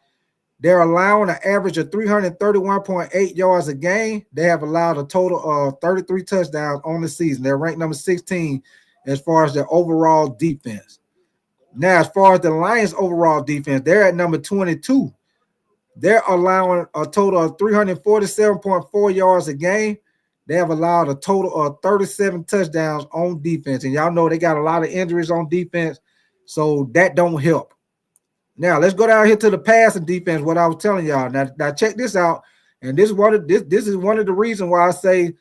They're allowing an average of 331.8 yards a game. They have allowed a total of 33 touchdowns on the season. They're ranked number 16 as far as their overall defense. Now, as far as the Lions' overall defense, they're at number 22. They're allowing a total of 347.4 yards a game. They have allowed a total of 37 touchdowns on defense. And y'all know they got a lot of injuries on defense, so that don't help. Now, let's go down here to the passing defense, what I was telling y'all. Now check this out. And this is one of the reasons why I say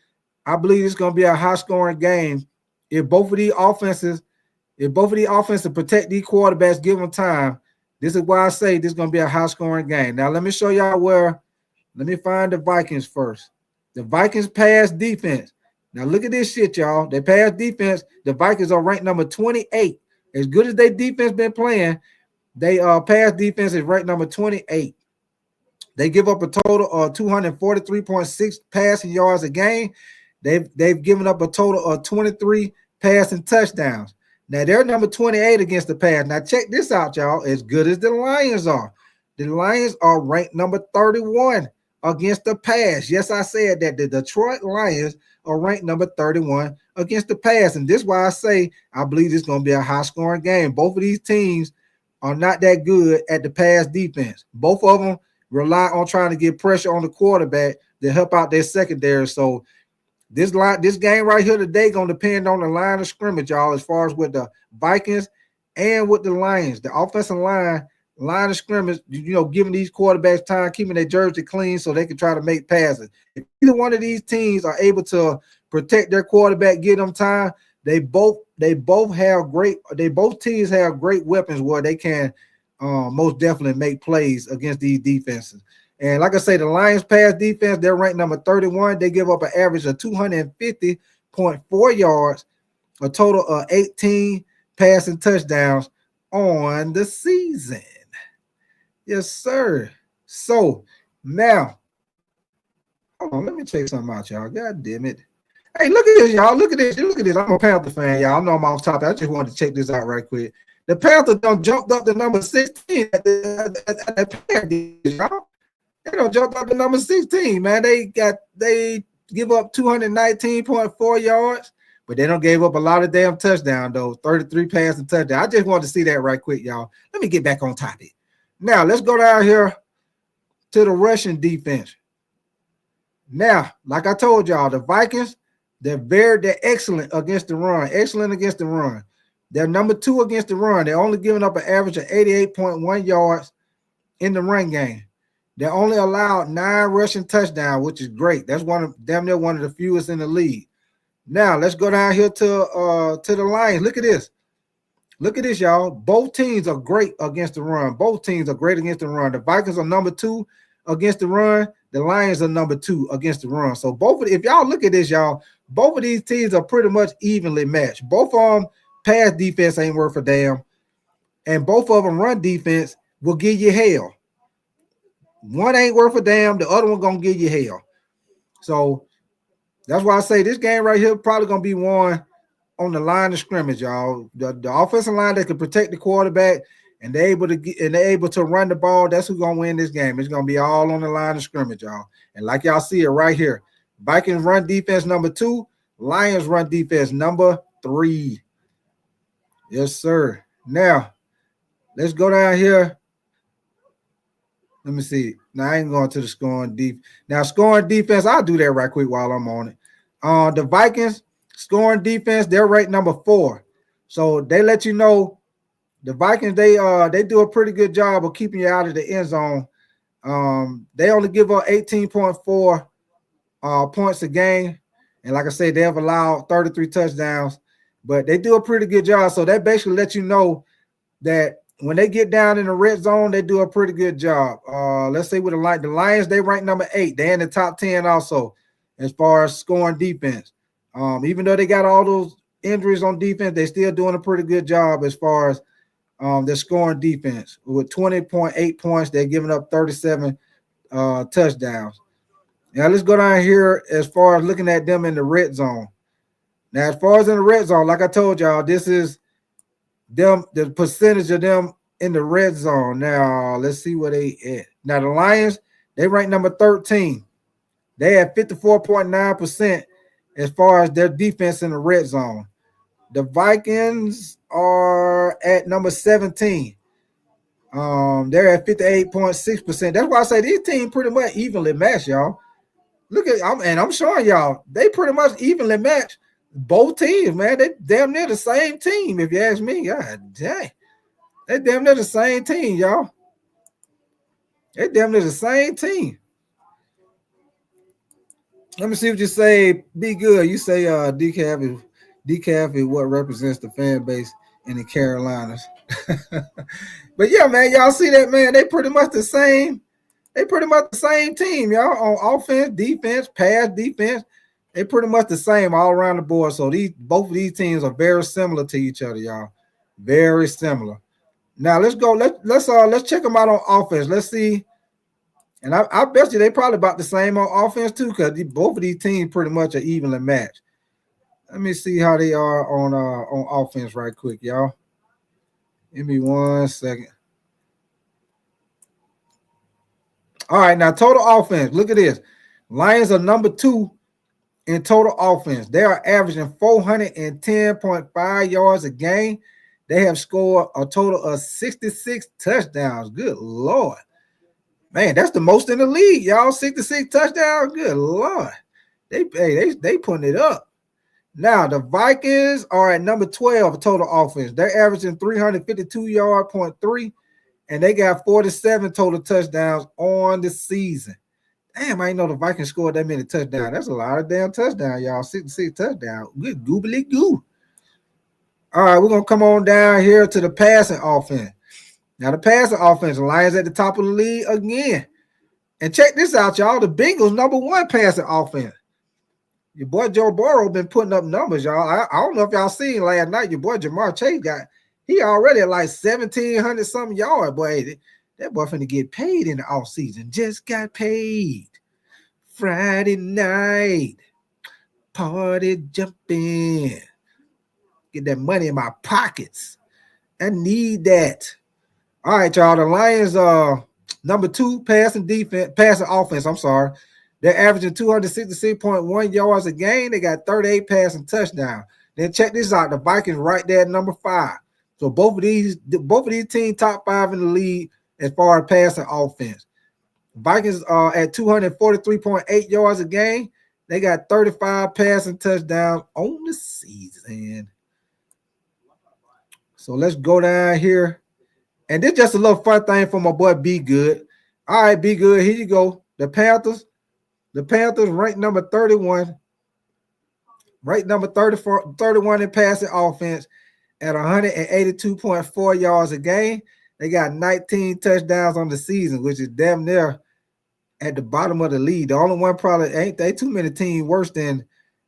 I believe it's going to be a high-scoring game. If both of these offenses protect these quarterbacks, give them time, this is why I say this is going to be a high-scoring game. Now, let me show y'all let me find the Vikings first. The Vikings pass defense. Now, look at this shit, y'all. They pass defense. The Vikings are ranked number 28. As good as their defense been playing, they pass defense is ranked number 28. They give up a total of 243.6 passing yards a game. They've given up a total of 23 passing touchdowns. Now, they're number 28 against the pass. Now, check this out, y'all. As good as the Lions are, the Lions are ranked number 31 against the pass. Yes, I said that the Detroit Lions are ranked number 31 against the pass. And this is why I say I believe it's going to be a high-scoring game. Both of these teams are not that good at the pass defense. Both of them rely on trying to get pressure on the quarterback to help out their secondary. So this game right here today going to depend on the line of scrimmage, y'all, as far as with the Vikings and with the Lions. The offensive line of scrimmage, giving these quarterbacks time, keeping their jersey clean so they can try to make passes. If either one of these teams are able to protect their quarterback, give them time, both teams have great weapons where they can most definitely make plays against these defenses. And like I say, the Lions pass defense, they're ranked number 31. They give up an average of 250.4 yards, a total of 18 passing touchdowns on the season. Yes, sir. So now, hold on, let me check something out, y'all. God damn it. Hey, look at this, y'all. Look at this. Look at this. I'm a Panther fan, y'all. I know I'm off topic. I just wanted to check this out right quick. The Panthers done jumped up to number 16 at the Panthers, y'all. They don't jump up to number 16, man. They give up 219.4 yards, but they don't give up a lot of damn touchdowns, though. 33 passing touchdowns. I just wanted to see that right quick, y'all. Let me get back on topic. Now, let's go down here to the rushing defense. Now, like I told y'all, the Vikings, they're excellent against the run. Excellent against the run. They're number 2 against the run. They're only giving up an average of 88.1 yards in the run game. They only allowed 9 rushing touchdowns, which is great. That's damn near one of the fewest in the league. Now, let's go down here to the Lions. Look at this. Look at this, y'all. Both teams are great against the run. Both teams are great against the run. The Vikings are number 2 against the run. The Lions are number 2 against the run. So if y'all look at this, y'all, Both of these teams are pretty much evenly matched. Both of them pass defense ain't worth a damn, and both of them run defense will give you hell. One ain't worth a damn, the other one gonna give you hell. So that's why I say this game right here probably gonna be won on the line of scrimmage, y'all. The offensive line that can protect the quarterback and they're able to run the ball. That's who's gonna win this game. It's gonna be all on the line of scrimmage, y'all. And like y'all see it right here, Vikings run defense number 2, Lions run defense number 3. Yes, sir. Now let's go down here. Let me see. Now I ain't going to the scoring defense. Now scoring defense, I'll do that right quick while I'm on it. The Vikings scoring defense, they're ranked number 4. So they let you know the Vikings, they do a pretty good job of keeping you out of the end zone. They only give up 18.4 points a game. And like I said, they have allowed 33 touchdowns, but they do a pretty good job. So that basically lets you know that when they get down in the red zone, they do a pretty good job. Let's say with the Lions, they rank number 8. They're in the top 10 also as far as scoring defense. Even though they got all those injuries on defense, they're still doing a pretty good job as far as their scoring defense. With 20.8 points, they're giving up 37 touchdowns. Now let's go down here as far as looking at them in the red zone. Now, as far as in the red zone, like I told y'all, this is them, the percentage of them in the red zone. Now, let's see where they at. Now, the Lions, they rank number 13. They have 54.9% as far as their defense in the red zone. The Vikings are at number 17. They're at 58.6%. That's why I say these teams pretty much evenly matched, y'all. Look at, I'm showing y'all, they pretty much evenly match both teams, man. They damn near the same team, if you ask me. God dang. They damn near the same team, y'all. They damn near the same team. Let me see what you say. Be good. You say decaf is what represents the fan base in the Carolinas. But yeah, man, y'all see that, man? They pretty much the same. They pretty much the same team, y'all, on offense, defense, pass defense. They pretty much the same all around the board. So both of these teams are very similar to each other, y'all. Very similar. Now let's go. Let's check them out on offense. Let's see. And I bet you they probably about the same on offense too, because both of these teams pretty much are evenly matched. Let me see how they are on offense right quick, y'all. Give me 1 second. All right, now total offense. Look at this. Lions are number 2 in total offense. They are averaging 410.5 yards a game. They have scored a total of 66 touchdowns. Good Lord. Man, that's the most in the league, y'all. 66 touchdowns. Good Lord. They putting it up. Now, the Vikings are at number 12 total offense. They're averaging 352 yard point 3, and they got 47 total touchdowns on the season. Damn, I didn't know the Vikings scored that many touchdowns. That's a lot of damn touchdowns, y'all. 66 touchdowns. Good goobly goo. All right, we're going to come on down here to the passing offense. Now, the passing offense, the Lions at the top of the league again. And check this out, y'all. The Bengals number 1 passing offense. Your boy Joe Burrow been putting up numbers, y'all. I don't know if y'all seen last night. Your boy Jamar Chase he already at like 1,700 something yards. Boy, that boy finna get paid in the offseason. Just got paid. Friday night. Party jumping. Get that money in my pockets. I need that. All right, y'all. The Lions number 2 passing offense. I'm sorry. They're averaging 266.1 yards a game. They got 38 passing touchdowns. Then check this out. The Vikings right there at number 5. So both of these teams top 5 in the league as far as passing offense. Vikings are at 243.8 yards a game. They got 35 passing touchdowns on the season. So let's go down here. And this is just a little fun thing for my boy Be Good. All right, Be Good. Here you go. The Panthers ranked number 31. Ranked number 31 in passing offense at 182.4 yards a game. They got 19 touchdowns on the season, which is damn near at the bottom of the league. The only one probably ain't too many teams worse than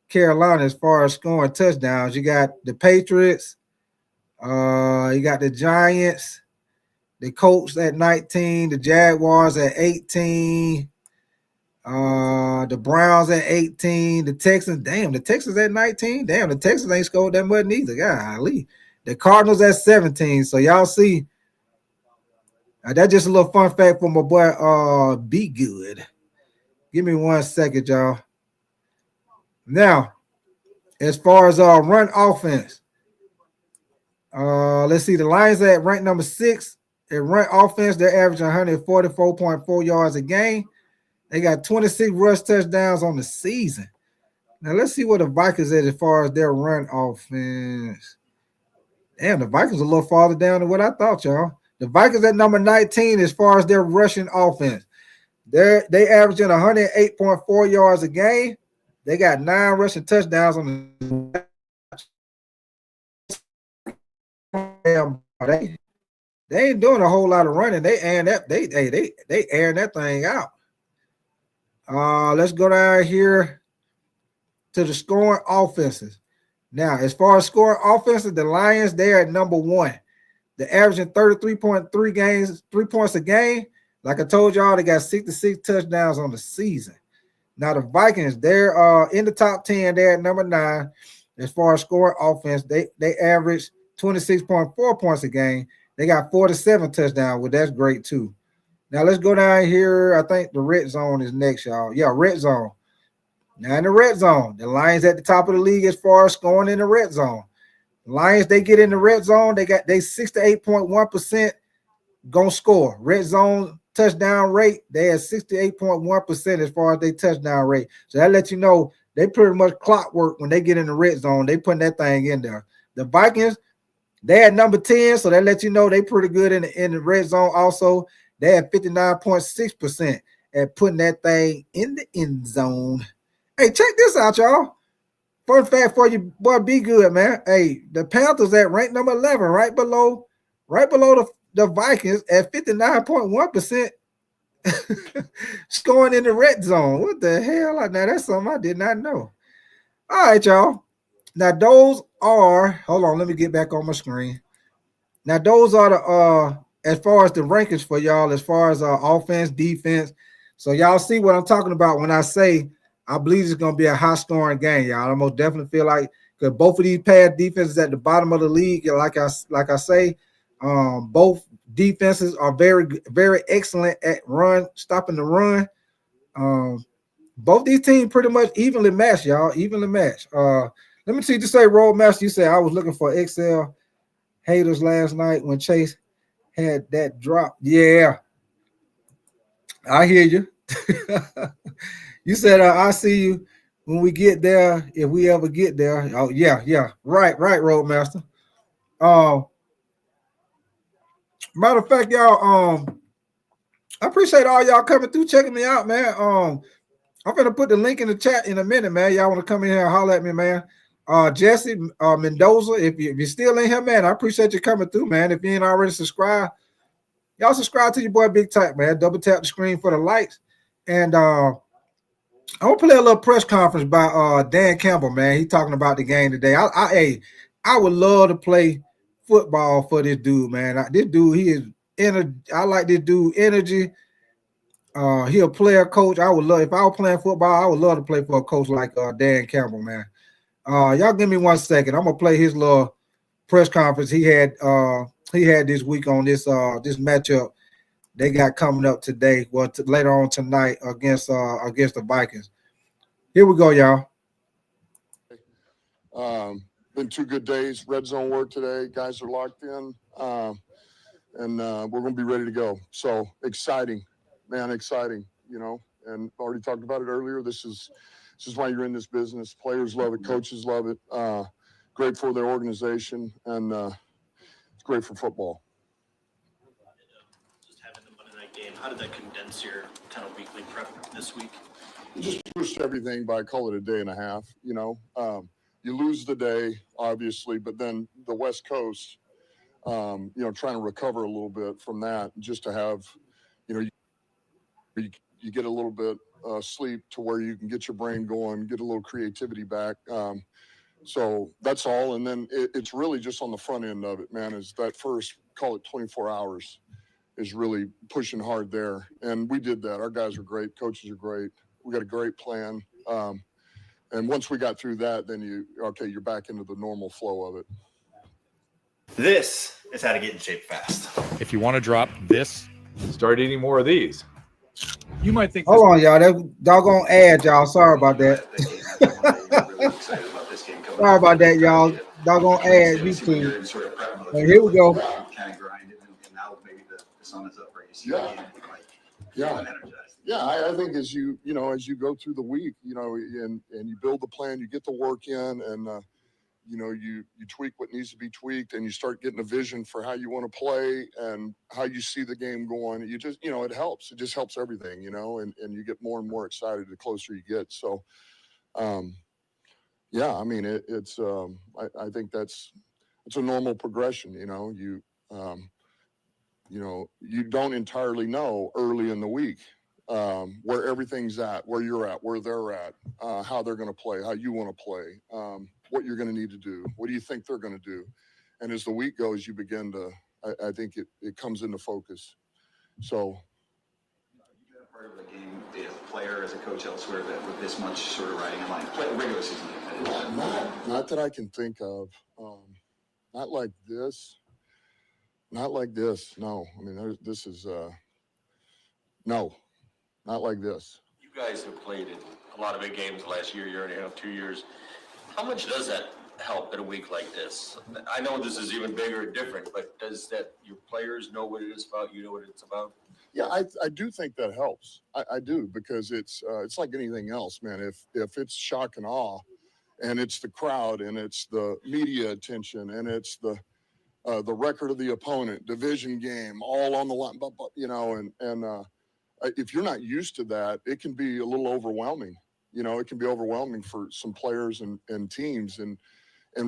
Carolina as far as scoring touchdowns. You got the Patriots, you got the Giants, the Colts at 19, the Jaguars at 18, the Browns at 18, the Texans. Damn, the Texans at 19. Damn, the Texans ain't scored that much neither. Golly. The Cardinals at 17. So y'all see, that's just a little fun fact for my boy. Be good. Give me 1 second, y'all. Now, as far as run offense, let's see. The Lions at rank number 6. At run offense, they're averaging 144.4 yards a game. They got 26 rush touchdowns on the season. Now let's see what the Vikings at as far as their run offense. Damn, the Vikings are a little farther down than what I thought, y'all. The Vikings at number 19 as far as their rushing offense. They averaging 108.4 yards a game. They got 9 rushing touchdowns on the damn. They ain't doing a whole lot of running. They airing that they airing that thing out. Let's go down here to the scoring offenses. Now, as far as scoring offenses, the Lions, they're at number 1. They're averaging 3 points a game. Like I told y'all, they got 66 touchdowns on the season. Now, the Vikings, they're in the top 10. They're at number 9. As far as scoring offense, they average 26.4 points a game. They got 47 touchdowns. Well, that's great, too. Now, let's go down here. I think the red zone is next, y'all. Yeah, red zone. Now, in the red zone, the Lions at the top of the league as far as scoring in the red zone. The Lions, they get in the red zone. They 68.1% going to score. Red zone touchdown rate, they at 68.1% as far as their touchdown rate. So that lets you know they pretty much clockwork when they get in the red zone. They putting that thing in there. The Vikings, they at number 10, so that lets you know they pretty good in the red zone also. They at 59.6% at putting that thing in the end zone. Hey, check this out, y'all. Fun fact for you, boy, be good, man. Hey, the Panthers at rank number 11, right below the Vikings at 59.1% scoring in the red zone. What the hell? Now, that's something I did not know. All right, y'all. Now, those are, hold on, let me get back on my screen. Now, those are the, as far as the rankings for y'all, as far as offense, defense. So, y'all see what I'm talking about when I say I believe it's going to be a high-scoring game, y'all. I most definitely feel like because both of these pad defenses at the bottom of the league, like I say, both defenses are very, very excellent at stopping the run. Both these teams pretty much evenly matched, y'all. Evenly matched. Let me see. Just say, Roadmaster, you said I was looking for Excel haters last night when Chase had that drop. Yeah, I hear you. You said I see you when we get there, if we ever get there. Oh yeah, right, Roadmaster. Matter of fact, y'all, I appreciate all y'all coming through, checking me out, man. I'm gonna put the link in the chat in a minute, man. Y'all want to come in here and holler at me, man. Jesse Mendoza, if you're still in here, man, I appreciate you coming through, man. If you ain't already subscribed, y'all subscribe to your boy Big Type, man. Double tap the screen for the likes. And I want to play a little press conference by Dan Campbell, man. He talking about the game today. I would love to play football for this dude, man. This dude, he is I like this dude energy. He a player coach. I would love if I was playing football. I would love to play for a coach like Dan Campbell, man. Y'all give me 1 second. I'm gonna play his little press conference he had this week on this matchup they got coming up today. Well, later on tonight against the Vikings. Here we go, y'all. Been 2 good days. Red zone work today. Guys are locked in, and we're going to be ready to go. So exciting, man, exciting. You know, and already talked about it earlier. This is why you're in this business. Players love it. Coaches love it. Great for their organization, and it's great for football. Just having the Monday night game, how did that condense your kind of weekly prep this week? Just pushed everything by, call it a day and a half. You know, you lose the day, obviously, but then the West Coast, you know, trying to recover a little bit from that, just to have, you know, you get a little bit sleep to where you can get your brain going, get a little creativity back. So that's all. And then it's really just on the front end of it, man, is that first, call it 24 hours is really pushing hard there. And we did that. Our guys are great. Coaches are great. We got a great plan. And once we got through that, then you're back into the normal flow of it. This is how to get in shape fast. If you want to drop this, start eating more of these. You might think. Hold on, y'all. That doggone ad, y'all. Sorry about that. Sorry about that, y'all. Doggone ad, YouTube. And here we go. Kind of grind it, and now maybe the sun is up, right? You see Yeah. again, like, Yeah. feeling energized. Yeah, I think as you go through the week, and you build the plan, you get the work in, and you tweak what needs to be tweaked, and you start getting a vision for how you want to play and how you see the game going. You just, it helps. It just helps everything, and you get more and more excited the closer you get. So, yeah, I mean, I think it's a normal progression. You don't entirely know early in the week where everything's at, where you're at, where they're at, how they're going to play, how you want to play, what you're going to need to do, what do you think they're going to do. And as the week goes, you begin to, I think it comes into focus. So. You've been a part of the game as a player, as a coach elsewhere, that with this much sort of riding a line, play regular season. Not that I can think of. Not like this. Not like this. No. I mean, this is, no, not like this. You guys have played in a lot of big games the last year and a half, 2 years. How much does that help in a week like this? I know this is even bigger and different, but does that your players know what it is about? You know what it's about? Yeah, I do think that helps. I do, because it's like anything else, man. If it's shock and awe, and it's the crowd, and it's the media attention, and it's the record of the opponent, division game, all on the line, and if you're not used to that, it can be a little overwhelming. It can be overwhelming for some players and teams, and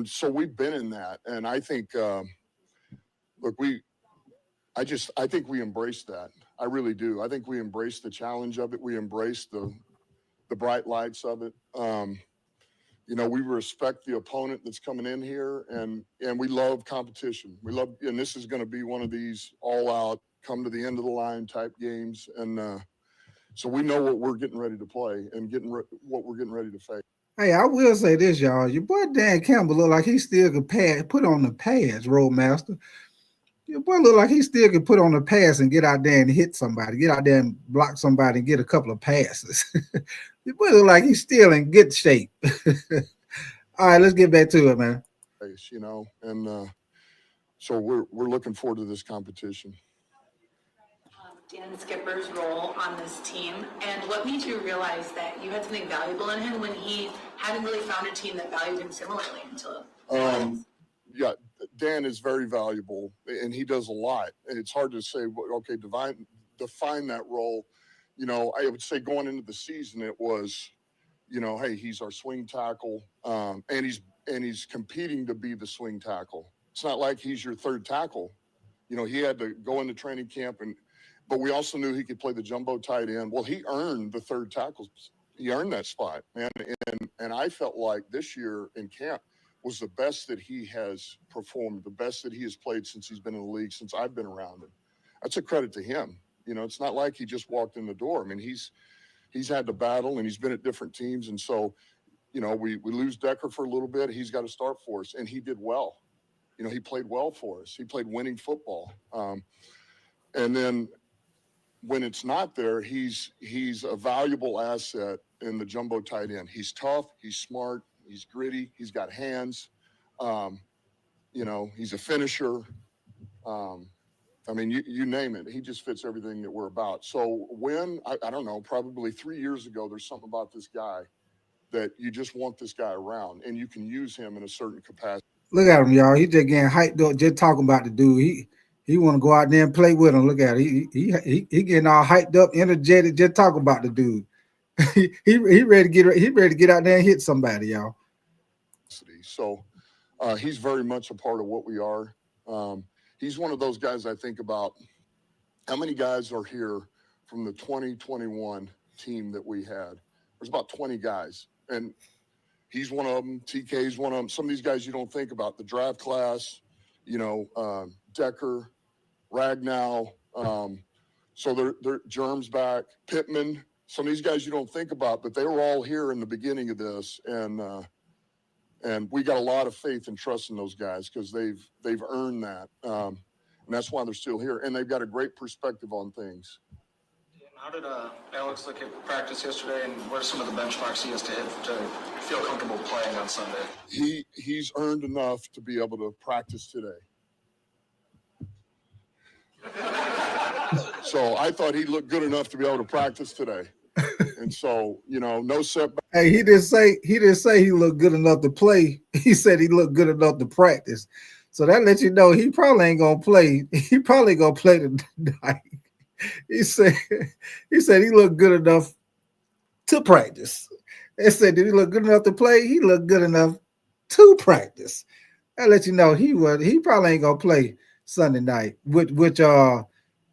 so we've been in that, and I think, look, I think we embrace that. I really do. I think we embrace the challenge of it. We embrace the bright lights of it. We respect the opponent that's coming in here, and we love competition. And this is going to be one of these all-out, come to the end of the line type games, and so we know what we're getting ready to play and what we're getting ready to face. Hey, I will say this, y'all. Your boy Dan Campbell look like he still could put on the pads, Roadmaster. Your boy look like he still could put on the pass and get out there and hit somebody, get out there and block somebody and get a couple of passes. Your boy look like he's still in good shape. All right, let's get back to it, man. And so we're looking forward to this competition. Dan Skipper's role on this team, and what made you realize that you had something valuable in him when he hadn't really found a team that valued him similarly until yeah, Dan is very valuable, and he does a lot. And it's hard to say, okay, define that role. I would say going into the season, it was, hey, he's our swing tackle, and he's competing to be the swing tackle. It's not like he's your third tackle. He had to go into training camp, but we also knew he could play the jumbo tight end. Well, he earned the third tackle. He earned that spot, man. And I felt like this year in camp was the best that he has performed, the best that he has played since he's been in the league, since I've been around him. That's a credit to him. It's not like he just walked in the door. I mean, he's had to battle, and he's been at different teams. And so, we lose Decker for a little bit. He's got to start for us, and he did well. He played well for us. He played winning football. And then when it's not there, he's a valuable asset in the jumbo tight end. He's tough. He's smart. He's gritty. He's got hands. He's a finisher. I mean, you name it. He just fits everything that we're about. So I don't know, probably 3 years ago, there's something about this guy that you just want this guy around, and you can use him in a certain capacity. Look at him, y'all. He just getting hyped up, just talking about the dude. He want to go out there and play with him. Look at him. He getting all hyped up, energetic, just talking about the dude. he ready to get out there and hit somebody, y'all. So he's very much a part of what we are. He's one of those guys I think about. How many guys are here from the 2021 team that we had. There's about 20 guys, and he's one of them. TK's one of them. Some of these guys you don't think about. The draft class, Decker, Ragnow. So they're Germ's back. Pittman. Some of these guys you don't think about, but they were all here in the beginning of this, and we got a lot of faith and trust in those guys because they've earned that, and that's why they're still here, and they've got a great perspective on things. How did Alex look at practice yesterday, and what are some of the benchmarks he has to hit to feel comfortable playing on Sunday? He's earned enough to be able to practice today. So I thought he looked good enough to be able to practice today. And so, no setback. Hey, he didn't say he looked good enough to play. He said he looked good enough to practice. So that lets you know he probably ain't gonna play. He probably gonna play tonight. He said he looked good enough to practice. They said, did he look good enough to play? He looked good enough to practice. That lets you know he probably ain't gonna play Sunday night. Which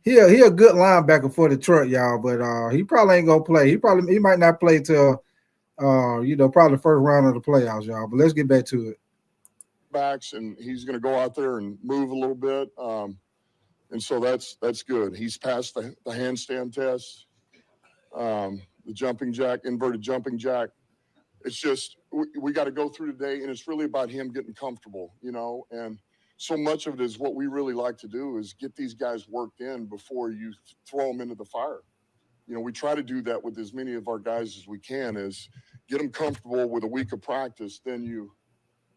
he a good linebacker for Detroit, y'all, but he probably ain't gonna play. He might not play till probably the first round of the playoffs, y'all. But let's get back to it. Backs, and he's gonna go out there and move a little bit. And so that's good. He's passed the handstand test, the jumping jack, inverted jumping jack. It's just we got to go through today, and it's really about him getting comfortable, and so much of it is what we really like to do is get these guys worked in before you throw them into the fire. We try to do that with as many of our guys as we can, is get them comfortable with a week of practice, then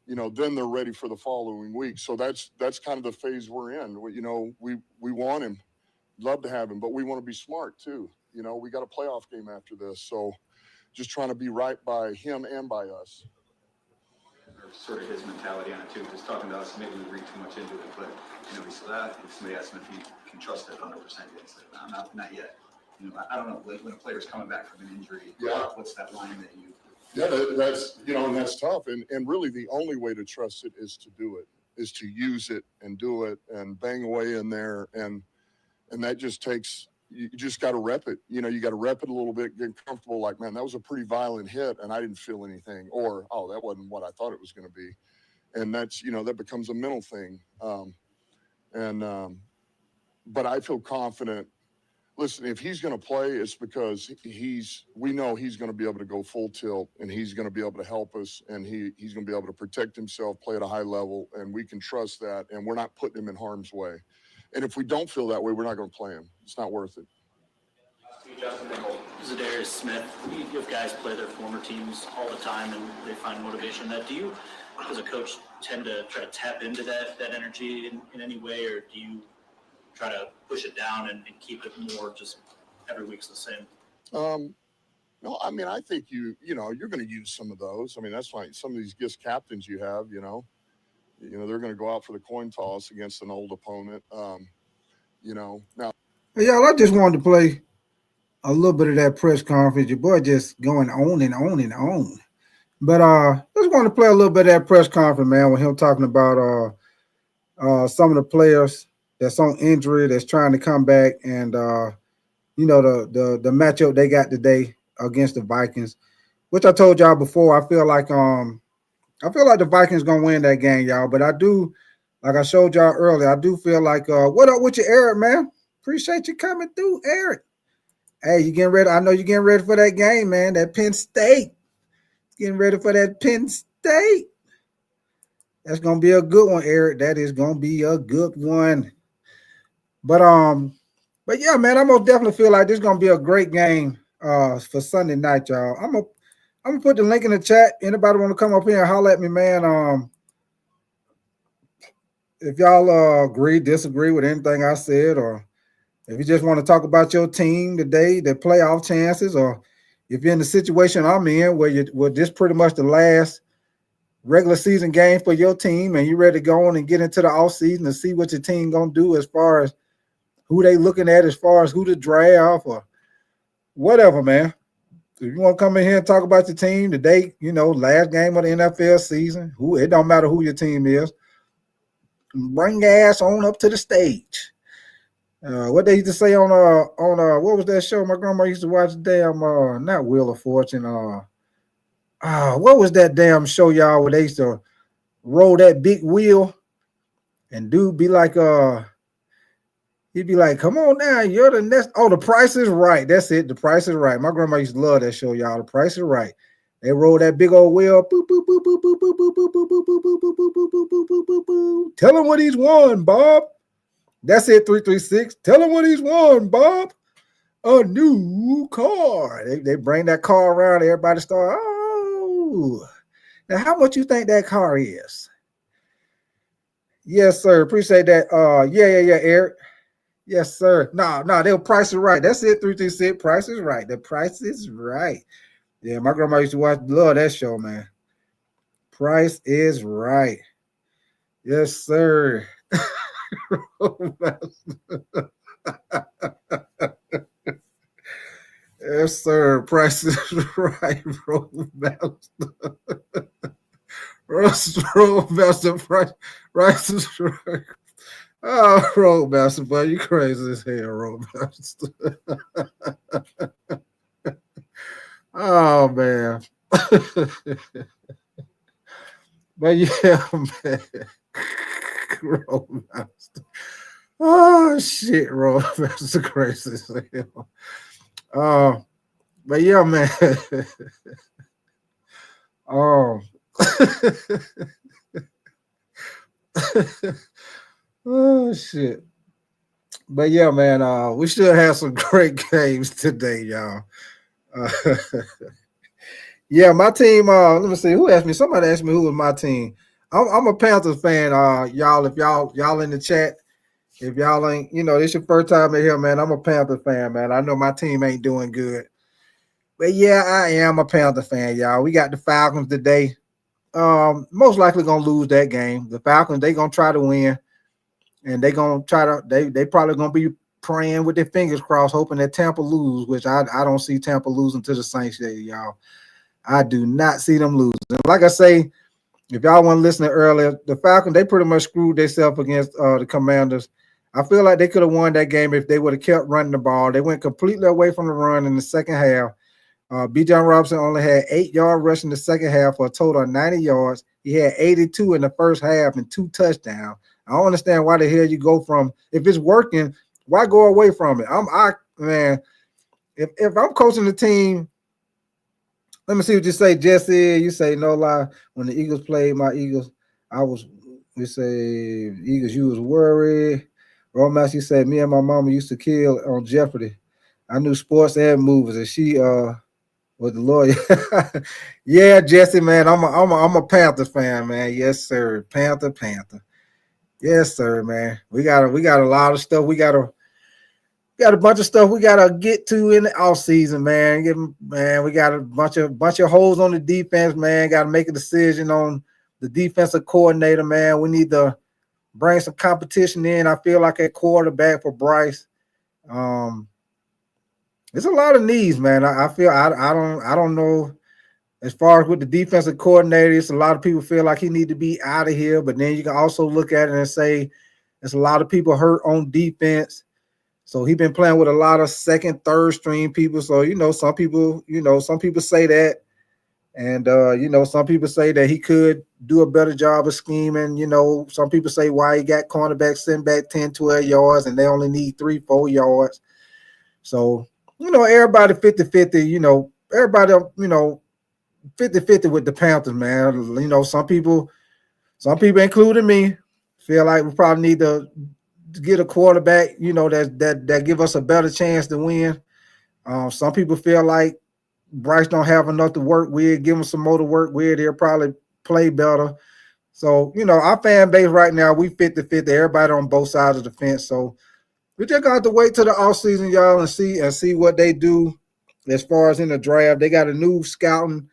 then they're ready for the following week. So that's kind of the phase we're in. We want him, love to have him, but we want to be smart too. We got a playoff game after this, so just trying to be right by him and by us. Sort of his mentality on it too. Just talking to us, maybe we read too much into it, but he said that if somebody asked him if he can trust it 100%, he said, no, not yet. I don't know when a player's coming back from an injury. Yeah. What's that line that you? Yeah, that's and that's tough. And really, the only way to trust it is to do it, is to use it and do it and bang away in there, and that just takes. You just got to rep it. You got to rep it a little bit, get comfortable. Like, man, that was a pretty violent hit, and I didn't feel anything. Or, oh, that wasn't what I thought it was going to be. And that's, that becomes a mental thing. But I feel confident. Listen, if he's going to play, it's because we know he's going to be able to go full tilt, and he's going to be able to help us, and he's going to be able to protect himself, play at a high level, and we can trust that, and we're not putting him in harm's way. And if we don't feel that way, we're not going to play him. It's not worth it. Zadarius Smith, you have guys play their former teams all the time, and they find motivation in that. Do you, as a coach, tend to try to tap into that energy in any way, or do you try to push it down and keep it more just every week's the same? No, I mean, I think you're going to use some of those. I mean, that's why some of these guest captains you have, they're going to go out for the coin toss against an old opponent. Now, Hey, y'all, I just wanted to play a little bit of that press conference. Your boy just going on and on and on. But just want to play a little bit of that press conference, man, with him talking about some of the players that's on injury, that's trying to come back, and the matchup they got today against the Vikings, which I told y'all before. I feel like the Vikings gonna win that game, y'all. But I do, like I showed y'all earlier, I do feel like what up with you, Eric, man? Appreciate you coming through, Eric. Hey, you getting ready? I know you're getting ready for that game, man. That Penn State. Getting ready for that Penn State. That's gonna be a good one, Eric. That is gonna be a good one. But yeah, man, I most definitely feel like this is gonna be a great game for Sunday night, y'all. I'm gonna put the link in the chat. Anybody want to come up here and holler at me, man? If y'all agree, disagree with anything I said, or if you just want to talk about your team today, the playoff chances, or if you're in the situation I'm in where this pretty much the last regular season game for your team and you're ready to go on and get into the offseason to see what your team going to do as far as who they looking at, as far as who to draft or whatever, man. If you want to come in here and talk about your team today, last game of the NFL season, it don't matter who your team is, bring your ass on up to the stage. What they used to say on what was that show my grandma used to watch? Damn, not Wheel of Fortune. What was that damn show, y'all? Where they used to roll that big wheel, and dude be like, he'd be like, "Come on now, you're the next." Oh, The Price is Right. That's it. The Price is Right. My grandma used to love that show, y'all. The Price is Right. They roll that big old wheel. Boop, boop, boop, boop, boop, boop, boop, boop, boop, boop, boop, boop, boop, boop, boop, boop, boop, boop, boop. Tell him what he's won, Bob. That's it. 336. Tell him what he's won, Bob. A new car. They bring that car around. Everybody start. Oh, now how much you think that car is? Yes, sir. Appreciate that. Yeah, Eric. Yes, sir. No, they'll price it right. That's it. 336. Price is right. The price is right. Yeah, my grandma used to love that show, man. Price is Right. Yes, sir. Yes, sir. Price is Right. Roadmaster Price is Right. Oh, Roadmaster, boy, you crazy as hell, Roadmaster. Oh, man. But yeah, man. Roadmaster. Oh, shit, Roadmaster crazy as hell. But yeah, man. Oh. Oh, shit. But yeah, man, we should have some great games today, y'all. Yeah, my team. Let me see. Who asked me? Somebody asked me who was my team. I'm a Panthers fan. Y'all, if y'all in the chat, if y'all ain't, this your first time in here, man. I'm a Panther fan, man. I know my team ain't doing good, but yeah, I am a Panther fan, y'all. We got the Falcons today. Most likely gonna lose that game. The Falcons, they gonna try to win, and they gonna try to. They probably gonna be praying with their fingers crossed, hoping that Tampa lose, which I don't see Tampa losing to the Saints today, y'all. I do not see them losing. Like I say, if y'all want to listen earlier, the Falcons, they pretty much screwed themselves against the Commanders. I feel like they could have won that game if they would have kept running the ball. They went completely away from the run in the second half. Bijan Robinson only had 8 yards rushing the second half for a total of 90 yards. He had 82 in the first half and 2 touchdowns. I don't understand why the hell you go from, if it's working, why go away from it? Man, if I'm coaching the team, let me see what you say, Jesse. You say no lie. When the Eagles played my Eagles, we say Eagles, you was worried. Romax, you said me and my mama used to kill on Jeopardy. I knew sports and movies, and she was the lawyer. Yeah, Jesse, man, I'm a Panthers fan, man. Yes, sir. Panther. Yes, sir, man. We got a lot of stuff. We got a bunch of stuff we gotta get to in the off season, man. We got a bunch of holes on the defense, man. Got to make a decision on the defensive coordinator, man. We need to bring some competition in. I feel like at quarterback for Bryce. There's a lot of needs, man. I feel I don't know. As far as with the defensive coordinators, a lot of people feel like he need to be out of here. But then you can also look at it and say there's a lot of people hurt on defense. So he's been playing with a lot of second, third string people. So, some people say that. And, some people say that he could do a better job of scheming. Some people say why he got cornerbacks sent back 10, 12 yards and they only need 3, 4 yards. So, everybody 50-50, everybody, 50-50 with the Panthers, man. Some people, including me, feel like we probably need to get a quarterback, that give us a better chance to win. Some people feel like Bryce don't have enough to work with. Give him some more to work with. He'll probably play better. So, our fan base right now, we 50-50. Everybody on both sides of the fence. So we just got to wait till the offseason, y'all, and see what they do as far as in the draft. They got a new scouting.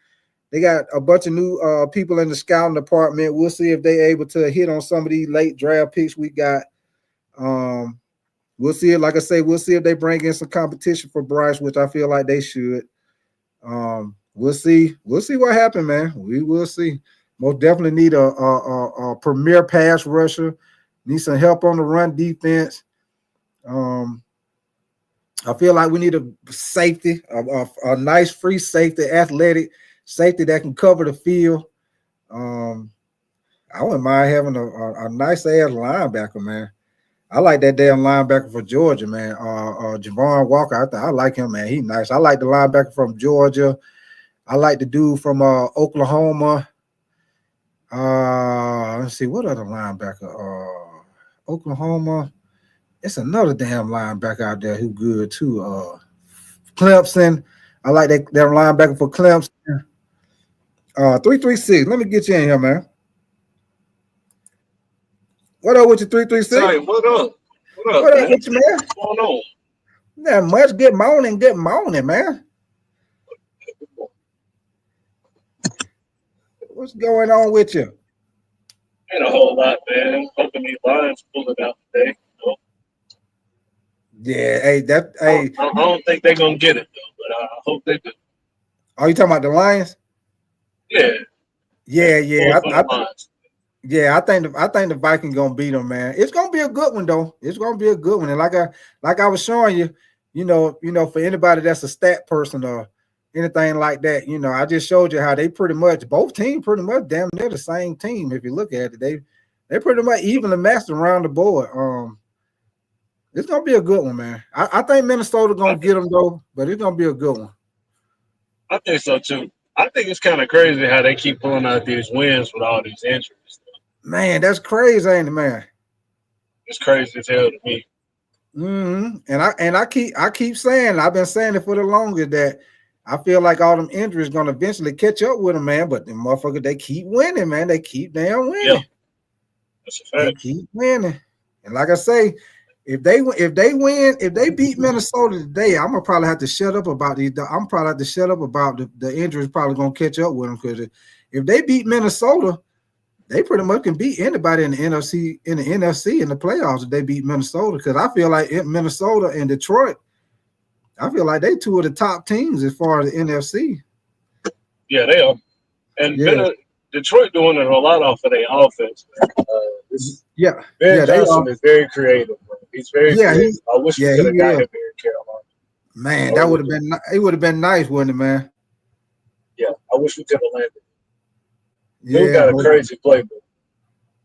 They got a bunch of new people in the scouting department. We'll see if they're able to hit on some of these late draft picks we got. We'll see it. Like I say, we'll see if they bring in some competition for Bryce, which I feel like they should. We'll see. We'll see what happens, man. We will see. Most definitely need a premier pass rusher. Need some help on the run defense. I feel like we need a safety, a nice free safety, athletic safety that can cover the field. I wouldn't mind having a nice ass linebacker, man. I like that damn linebacker for Georgia, man. Javon Walker, I like him, man. He nice. I like the linebacker from Georgia. I like the dude from Oklahoma. Let's see, what other linebacker? Oklahoma. It's another damn linebacker out there who good too. Clemson. I like that linebacker for Clemson. 336. Let me get you in here, man. What up with you, 336? Sorry, what up? What up with you, man? What's going on? Not much. Good morning, man. What's going on with you? Ain't a whole lot, man. Hoping these Lions pull it out today. Yeah, hey, I don't think they're gonna get it though, but I hope they do. Are you talking about the Lions? Yeah. Yeah. I I think the Vikings gonna beat them, man. It's gonna be a good one though. It's gonna be a good one. And like I was showing you, you know, for anybody that's a stat person or anything like that, you know, I just showed you how they pretty much both teams pretty much damn near the same team. If you look at it, they pretty much evenly matched around the board. It's gonna be a good one, man. I think Minnesota gonna get them though, but it's gonna be a good one. I think so too. I think it's kind of crazy how they keep pulling out these wins with all these injuries. Man, that's crazy, ain't it, man? It's crazy as hell to me. And I keep saying, I've been saying it for the longest that I feel like all them injuries gonna eventually catch up with them, man. But the motherfucker, they keep winning, man. They keep damn winning. Yeah, that's a fact. They keep winning. And like I say, if they beat Minnesota today, I'm gonna probably have to shut up about these. I'm probably have to shut up about the injuries probably gonna catch up with them, because if they beat Minnesota, they pretty much can beat anybody in the NFC in the playoffs if they beat Minnesota. Because I feel like Minnesota and Detroit, I feel like they two of the top teams as far as the NFC. Yeah, they are. And Detroit doing it a lot off of their offense. Ben Johnson is very creative. Bro. He's very creative. I wish we could have got him here in Carolina. Man, that would have been it would have been nice, wouldn't it, man? Yeah, I wish we could have landed. Yeah, we got a crazy playbook.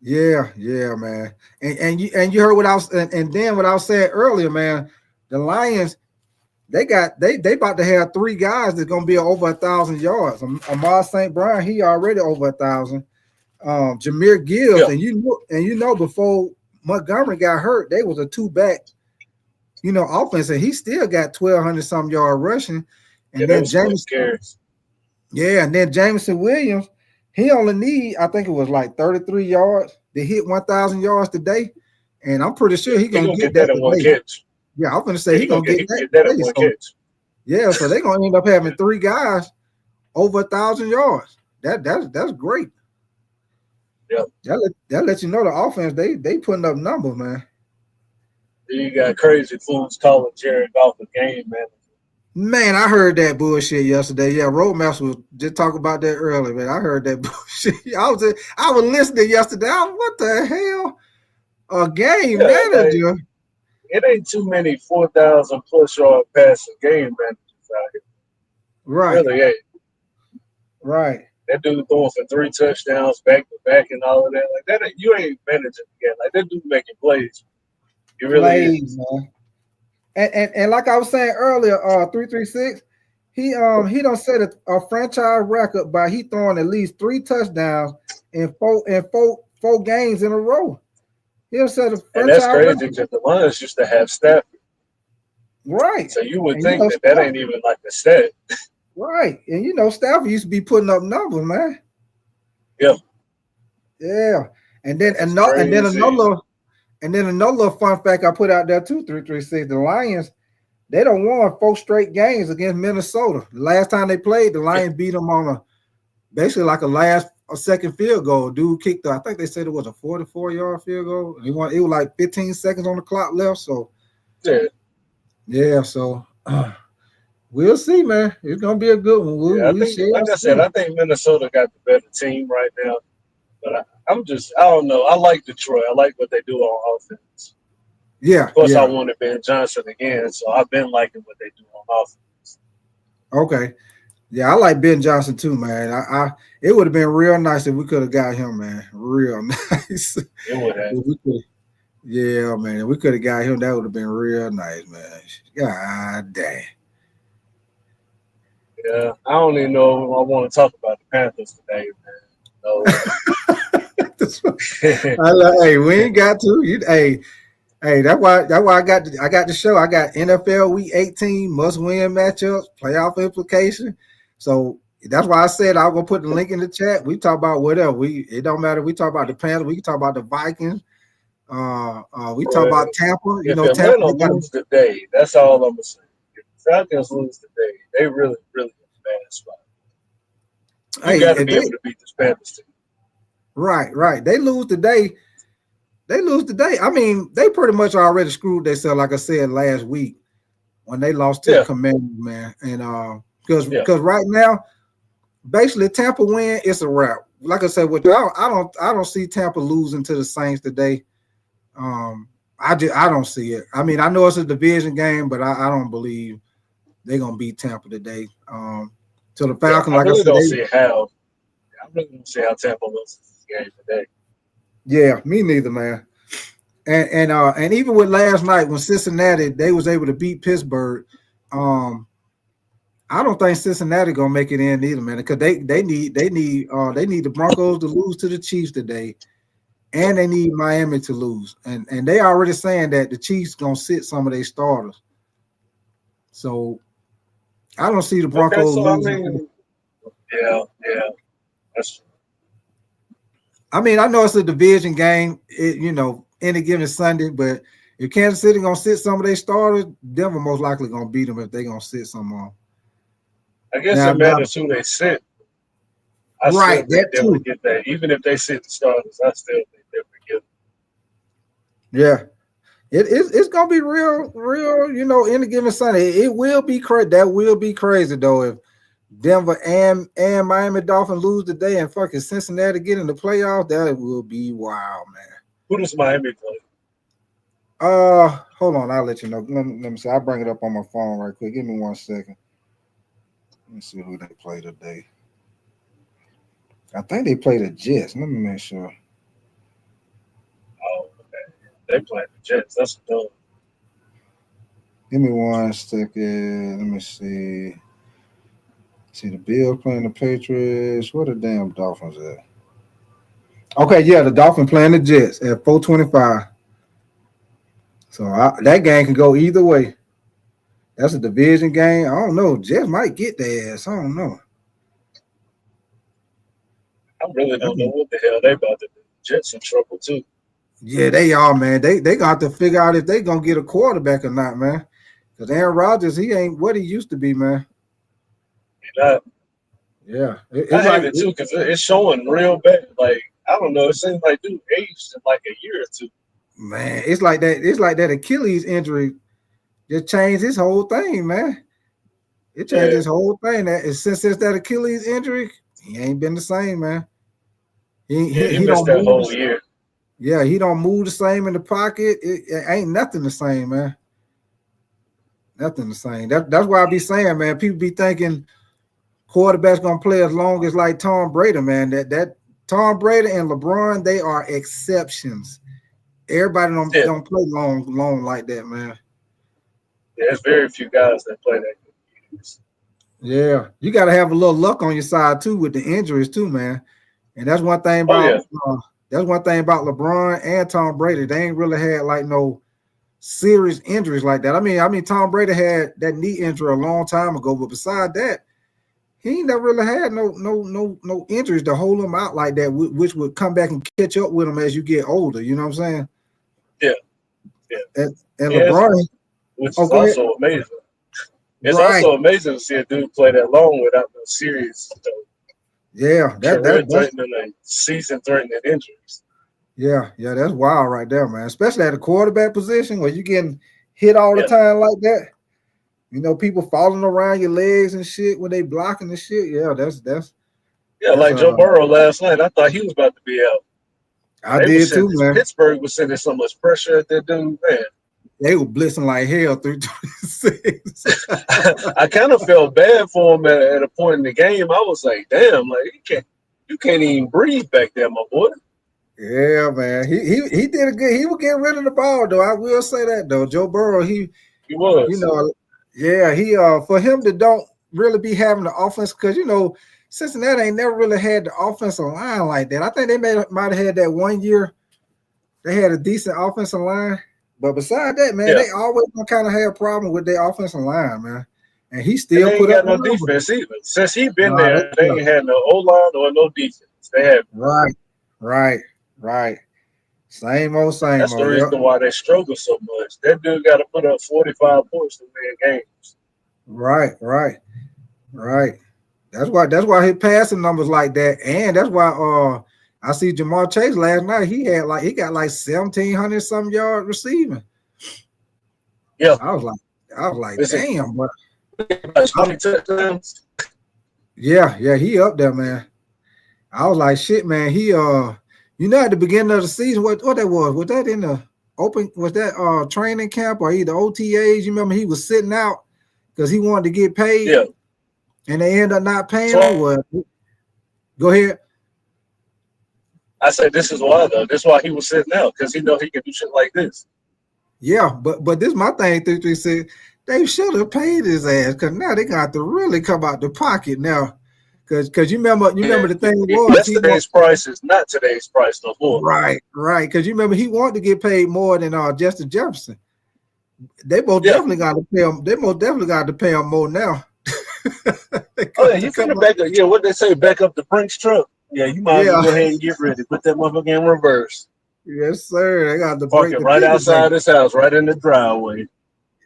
Yeah, man. And you heard what I was and then what I was saying earlier, man. The Lions, they about to have three guys that's gonna be over 1,000 yards. Amar St. Brown, he already over 1,000. Jameer Gibbs, and you know before Montgomery got hurt, they was a two-back, offense, and he still got 1,200 some yard rushing. And then Jameson Williams, he only need, I think it was like 33 yards to hit 1,000 yards today, and I'm pretty sure he's gonna get that in one catch. Yeah, I'm gonna say he's gonna get that in one catch. Yeah, so they're gonna end up having three guys over 1,000 yards. That's great. Yeah, that lets you know the offense they putting up numbers, man. You got crazy fools calling Jared Goff a game manager. Man, I heard that bullshit yesterday. Yeah, Roadmaster was just talking about that earlier, man. I heard that bullshit. I was listening yesterday. What the hell? A game manager? It ain't too many 4,000 plus yard passing game managers out here. Right. Really ain't. Right. That dude throwing for 3 touchdowns back to back and all of that. Like that, you ain't managing again. Like that dude making plays. He really is. Man. And like I was saying earlier, 336, he done set a franchise record by he throwing at least 3 touchdowns in four games in a row. He'll set a franchise and that's crazy because the Lions used to have Stafford. Right. So you would think that ain't even like a stat. Right. And Stafford used to be putting up numbers, man. Yeah. Yeah. And then another fun fact I put out there too, 336, the Lions, they don't won 4 straight games against Minnesota. The last time they played, the Lions beat them on basically like a second field goal. Dude kicked, I think they said it was a 44-yard field goal. It was like 15 seconds on the clock left. So so we'll see, man. It's gonna be a good one. I think Minnesota got the better team right now. But I don't know. I like Detroit. I like what they do on offense. Yeah. Of course, yeah. I wanted Ben Johnson again, so I've been liking what they do on offense. Okay. Yeah, I like Ben Johnson too, man. It would have been real nice if we could have got him, man. Real nice. It would have. If we could, yeah, man. If we could have got him, that would have been real nice, man. God damn. Yeah, I don't even know if I want to talk about the Panthers today, man. Hey, we ain't got to. Hey, that's why I got the show. I got NFL Week 18 must-win matchups, playoff implication. So that's why I said I was gonna put the link in the chat. We talk about whatever. It don't matter. We talk about the Panthers. We can talk about the Vikings. We talk about Tampa. If Tampa. Atlanta lose today, that's all I'm gonna say. If the Falcons lose today, they really, really in a bad spot. You got to be able to beat this Panthers team. Right. They lose today. I mean, they pretty much already screwed themselves, like I said last week when they lost to the Commanders, man. And because right now, basically Tampa win, it's a wrap. Like I said, I don't see Tampa losing to the Saints today. I don't see it. I mean, I know it's a division game, but I don't believe they're gonna beat Tampa today. To the Falcons, I really don't see how Tampa loses this game today. Yeah, me neither, man. And even with last night when Cincinnati they was able to beat Pittsburgh, I don't think Cincinnati gonna make it in either, man. Because they need the Broncos to lose to the Chiefs today, and they need Miami to lose. And they already saying that the Chiefs gonna sit some of their starters. So I don't see the Broncos losing. Yeah, that's true. I mean, I know it's a division game, any given Sunday, but if Kansas City gonna sit some of their starters, Denver most likely gonna beat them if they gonna sit some of them. I guess it matters who they sit. I still think they would get that. Even if they sit the starters, I still think they would get them. Yeah. It's gonna be real, any given Sunday. It will be crazy. That will be crazy though if Denver and Miami Dolphins lose today and fucking Cincinnati get in the playoffs. That will be wild, man. Who does Miami play? Hold on, I'll let you know. Let me see. I'll bring it up on my phone right quick. Give me 1 second. Let me see who they play today. I think they play the Jets. Let me make sure. Oh, okay. They play the Jets. That's dumb. Give me 1 second. Let me see. See the Bills playing the Patriots. Where the damn Dolphins at? Okay, yeah, the Dolphins playing the Jets at 4:25. So that game can go either way. That's a division game. I don't know. Jets might get their ass. I don't know. I really don't know what the hell they about to do. Jets in trouble too. Yeah, they are, man. They got to figure out if they gonna get a quarterback or not, man. Because Aaron Rodgers, he ain't what he used to be, man. Yeah, it's I hate it too because it's showing real bad. Like I don't know, it seems like dude aged in like a year or two. Man, it's like that. It's like that Achilles injury just changed his whole thing, man. It changed his whole thing. Since that Achilles injury, he ain't been the same, man. He missed that whole year. Yeah, he don't move the same in the pocket. It ain't nothing the same, man. Nothing the same. That's why I be saying, man. People be thinking quarterback's gonna play as long as like Tom Brady, man. That Tom Brady and LeBron, they are exceptions. Everybody don't play long like that, man. Yeah, there's very few guys that play that good. Yeah, you got to have a little luck on your side too with the injuries too, man. And that's one thing about LeBron and Tom Brady. They ain't really had like no serious injuries like that. I mean, Tom Brady had that knee injury a long time ago, but beside that, he ain't never really had no injuries to hold him out like that, which would come back and catch up with him as you get older. You know what I'm saying? Yeah. And LeBron, which is also amazing. It's also amazing to see a dude play that long without no serious, career-threatening, season-threatening injuries. Yeah, that's wild right there, man. Especially at the quarterback position where you getting hit all the time like that. You know, people falling around your legs and shit when they blocking the shit. Yeah, that's like Joe Burrow last night. I thought he was about to be out. I did too, man. Pittsburgh was sending so much pressure at that dude, man. they were blitzing like hell through 26. I kind of felt bad for him at a point in the game. I was like, damn, like you can't even breathe back there, my boy. Yeah, man. He did a good. He was getting rid of the ball, though. I will say that, though. Joe Burrow, he was. You know, yeah, he for him to don't really be having the offense, because Cincinnati ain't never really had the offensive line like that. I think they might have had that 1 year. They had a decent offensive line, but beside that, man, they always gonna kind of have a problem with their offensive line, man. And he still they ain't got no defense either. Since he been there, they ain't had no O-line or no defense. They have right. Same old. That's the reason why they struggle so much. That dude got to put up 45 points to win games. Right. That's why his passing numbers like that, and that's why I see Jamar Chase last night. He got like 1,700 some yards receiving. Yeah, I was like, Listen, damn, but 20 touchdowns. Yeah, he up there, man. I was like, shit, man. He at the beginning of the season, what that was that in the open? Was that training camp or either OTAs? You remember he was sitting out because he wanted to get paid. Yeah. And they end up not paying him. Well, go ahead. I said this is why though. This is why he was sitting out, because he know he can do shit like this. Yeah, but this is my thing. 336. They should have paid his ass, because now they got to really come out the pocket now. Because you remember the thing was yesterday's price is not today's price no more. Right. Because you remember he wanted to get paid more than Justin Jefferson. They most definitely got to pay him. They most definitely got to pay him more now. Oh yeah, you finna back up. Yeah, what they say, back up the Brinks truck. Yeah, you might as well go ahead and get ready. Put that motherfucker in reverse. Yes, sir. They got to park it right outside this house, right in the driveway.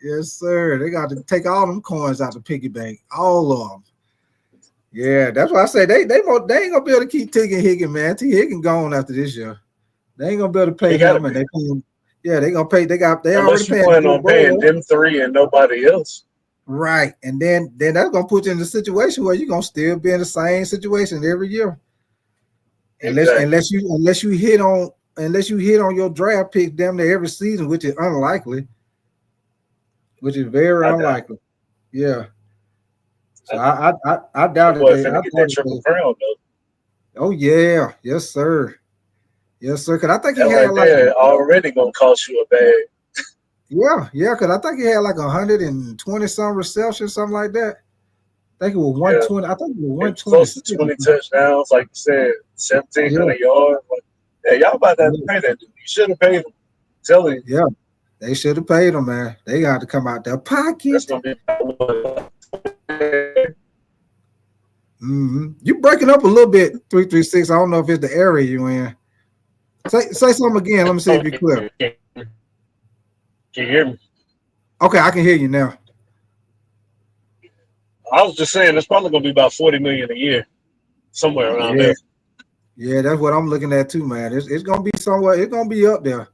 Yes, sir. They got to take all them coins out the piggy bank, all of them. Yeah, that's why I say they ain't gonna be able to keep T. Higgins, man. T. Higgins gone after this year. They ain't gonna be able to pay him, and they pay him. Yeah, they gonna pay. They unless already you plan on paying them three and nobody else. Right, and then that's gonna put you in the situation where you're gonna still be in the same situation every year. Unless you hit on your draft pick damn near every season, which is unlikely. Which is very unlikely. Yeah. So I doubt it. They get that triple crown though. Oh yeah, yes sir. Because I think he had already gonna cost you a bag. Yeah, because I think he had like 120 some receptions, something like that. I think it was 120. I think it was 120. Close to 20 touchdowns, like you said, 1,700 yards. Like, y'all about to have to pay that dude. You should have paid him. I'm telling you. Yeah, they should have paid him, man. They got to come out their pocket. That's gonna be. You breaking up a little bit, 336. I don't know if it's the area you in. Say something again. Let me see if you're clear. Can you hear me? Okay, I can hear you now. I was just saying it's probably gonna be about $40 million a year, somewhere around there. Yeah, that's what I'm looking at too, man. It's gonna be somewhere. It's gonna be up there.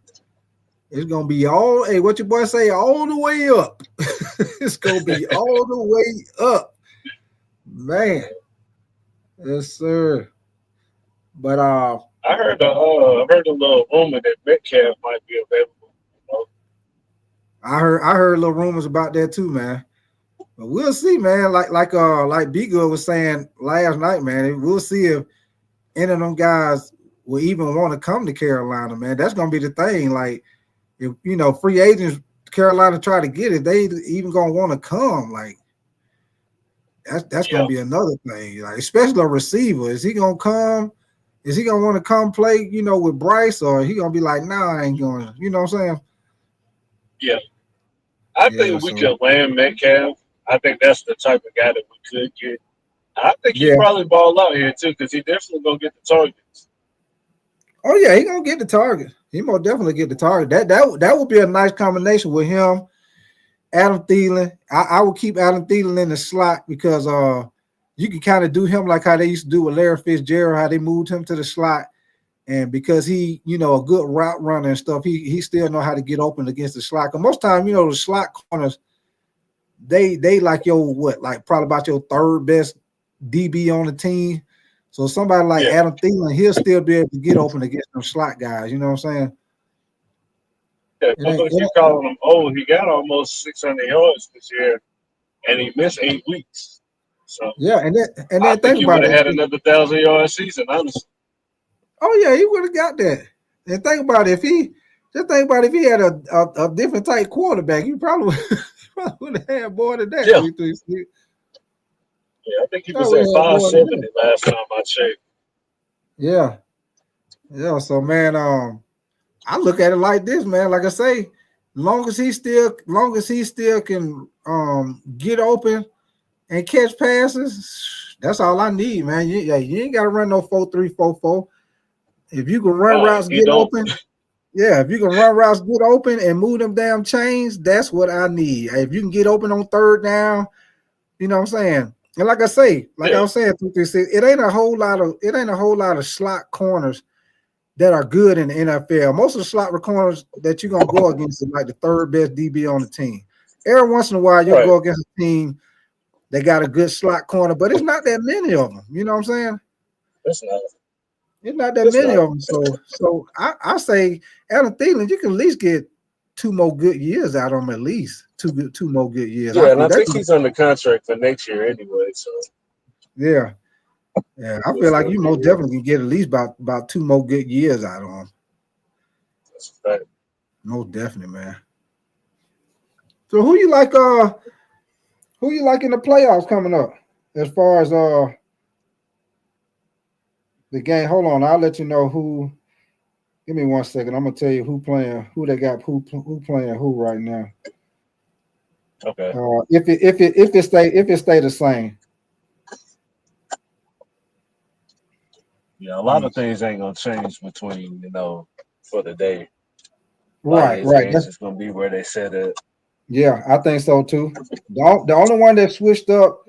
It's gonna be all. Hey, what your boy say? All the way up. It's gonna be all the way up, man. Yes, sir. But I heard a little rumor that Metcalf might be available. I heard little rumors about that too, man. But we'll see, man. Like B Good was saying last night, man. We'll see if any of them guys will even want to come to Carolina, man. That's gonna be the thing. Like, if free agents, Carolina try to get it, they even gonna want to come. Like, that's gonna be another thing. Like, especially a receiver. Is he gonna come? Is he gonna want to come play, with Bryce, or he gonna be like, nah, I ain't going? You know what I'm saying? Yeah. I think we could land Metcalf. I think that's the type of guy that we could get. I think he probably ball out here too, because he definitely gonna get the targets. Oh yeah, he gonna get the target. He most definitely get the target. That would be a nice combination with him, Adam Thielen. I would keep Adam Thielen in the slot because you can kind of do him like how they used to do with Larry Fitzgerald, how they moved him to the slot. And because he, a good route runner and stuff, he still know how to get open against the slot. Because most time, the slot corners, they like probably about your third best DB on the team. So somebody like Adam Thielen, he'll still be able to get open against them slot guys. You know what I'm saying? Yeah, people keep calling him old. He got almost 600 yards this year, and he missed 8 weeks. So yeah, and then I think think he about would have it. had another 1,000-yard season, honestly. Oh yeah, he would have got that. And think about it, if he had a different type quarterback, he probably would have had more than that. Yeah. 336. Yeah, I think he I was would at have had more than 570 that. last time I checked. Yeah, yeah. So man, I look at it like this, man. Like I say, long as he still can get open and catch passes, that's all I need, man. You ain't got to run no 4-3-4-4. If you can run routes, He get don't. open. Yeah, if you can run routes, get open, and move them damn chains, that's what I need. If you can get open on third down, you know what I'm saying. And like I say, I was saying, it ain't a whole lot of slot corners that are good in the NFL. Most of the slot corners that you're gonna go against is like the third best DB on the team. Every once in a while, you'll go against a team that got a good slot corner, but it's not that many of them. You know what I'm saying? It's not. It's not that many of them. So I say Adam Thielen, you can at least get 2 more good years out of him, at least two more good years. Yeah, and I think he's under contract for next year anyway. So yeah, I feel like you most definitely can get at least about 2 more good years out of him. That's a fact. Most definitely, man. So who you like in the playoffs coming up as far as the game? Hold on, I'll let you know who. Give me 1 second. I'm gonna tell you who they got who playing who right now. Okay. If it stay the same. Yeah, a lot of things ain't gonna change between for the day. Right. Games is gonna be where they set it. Yeah, I think so too. The only one that switched up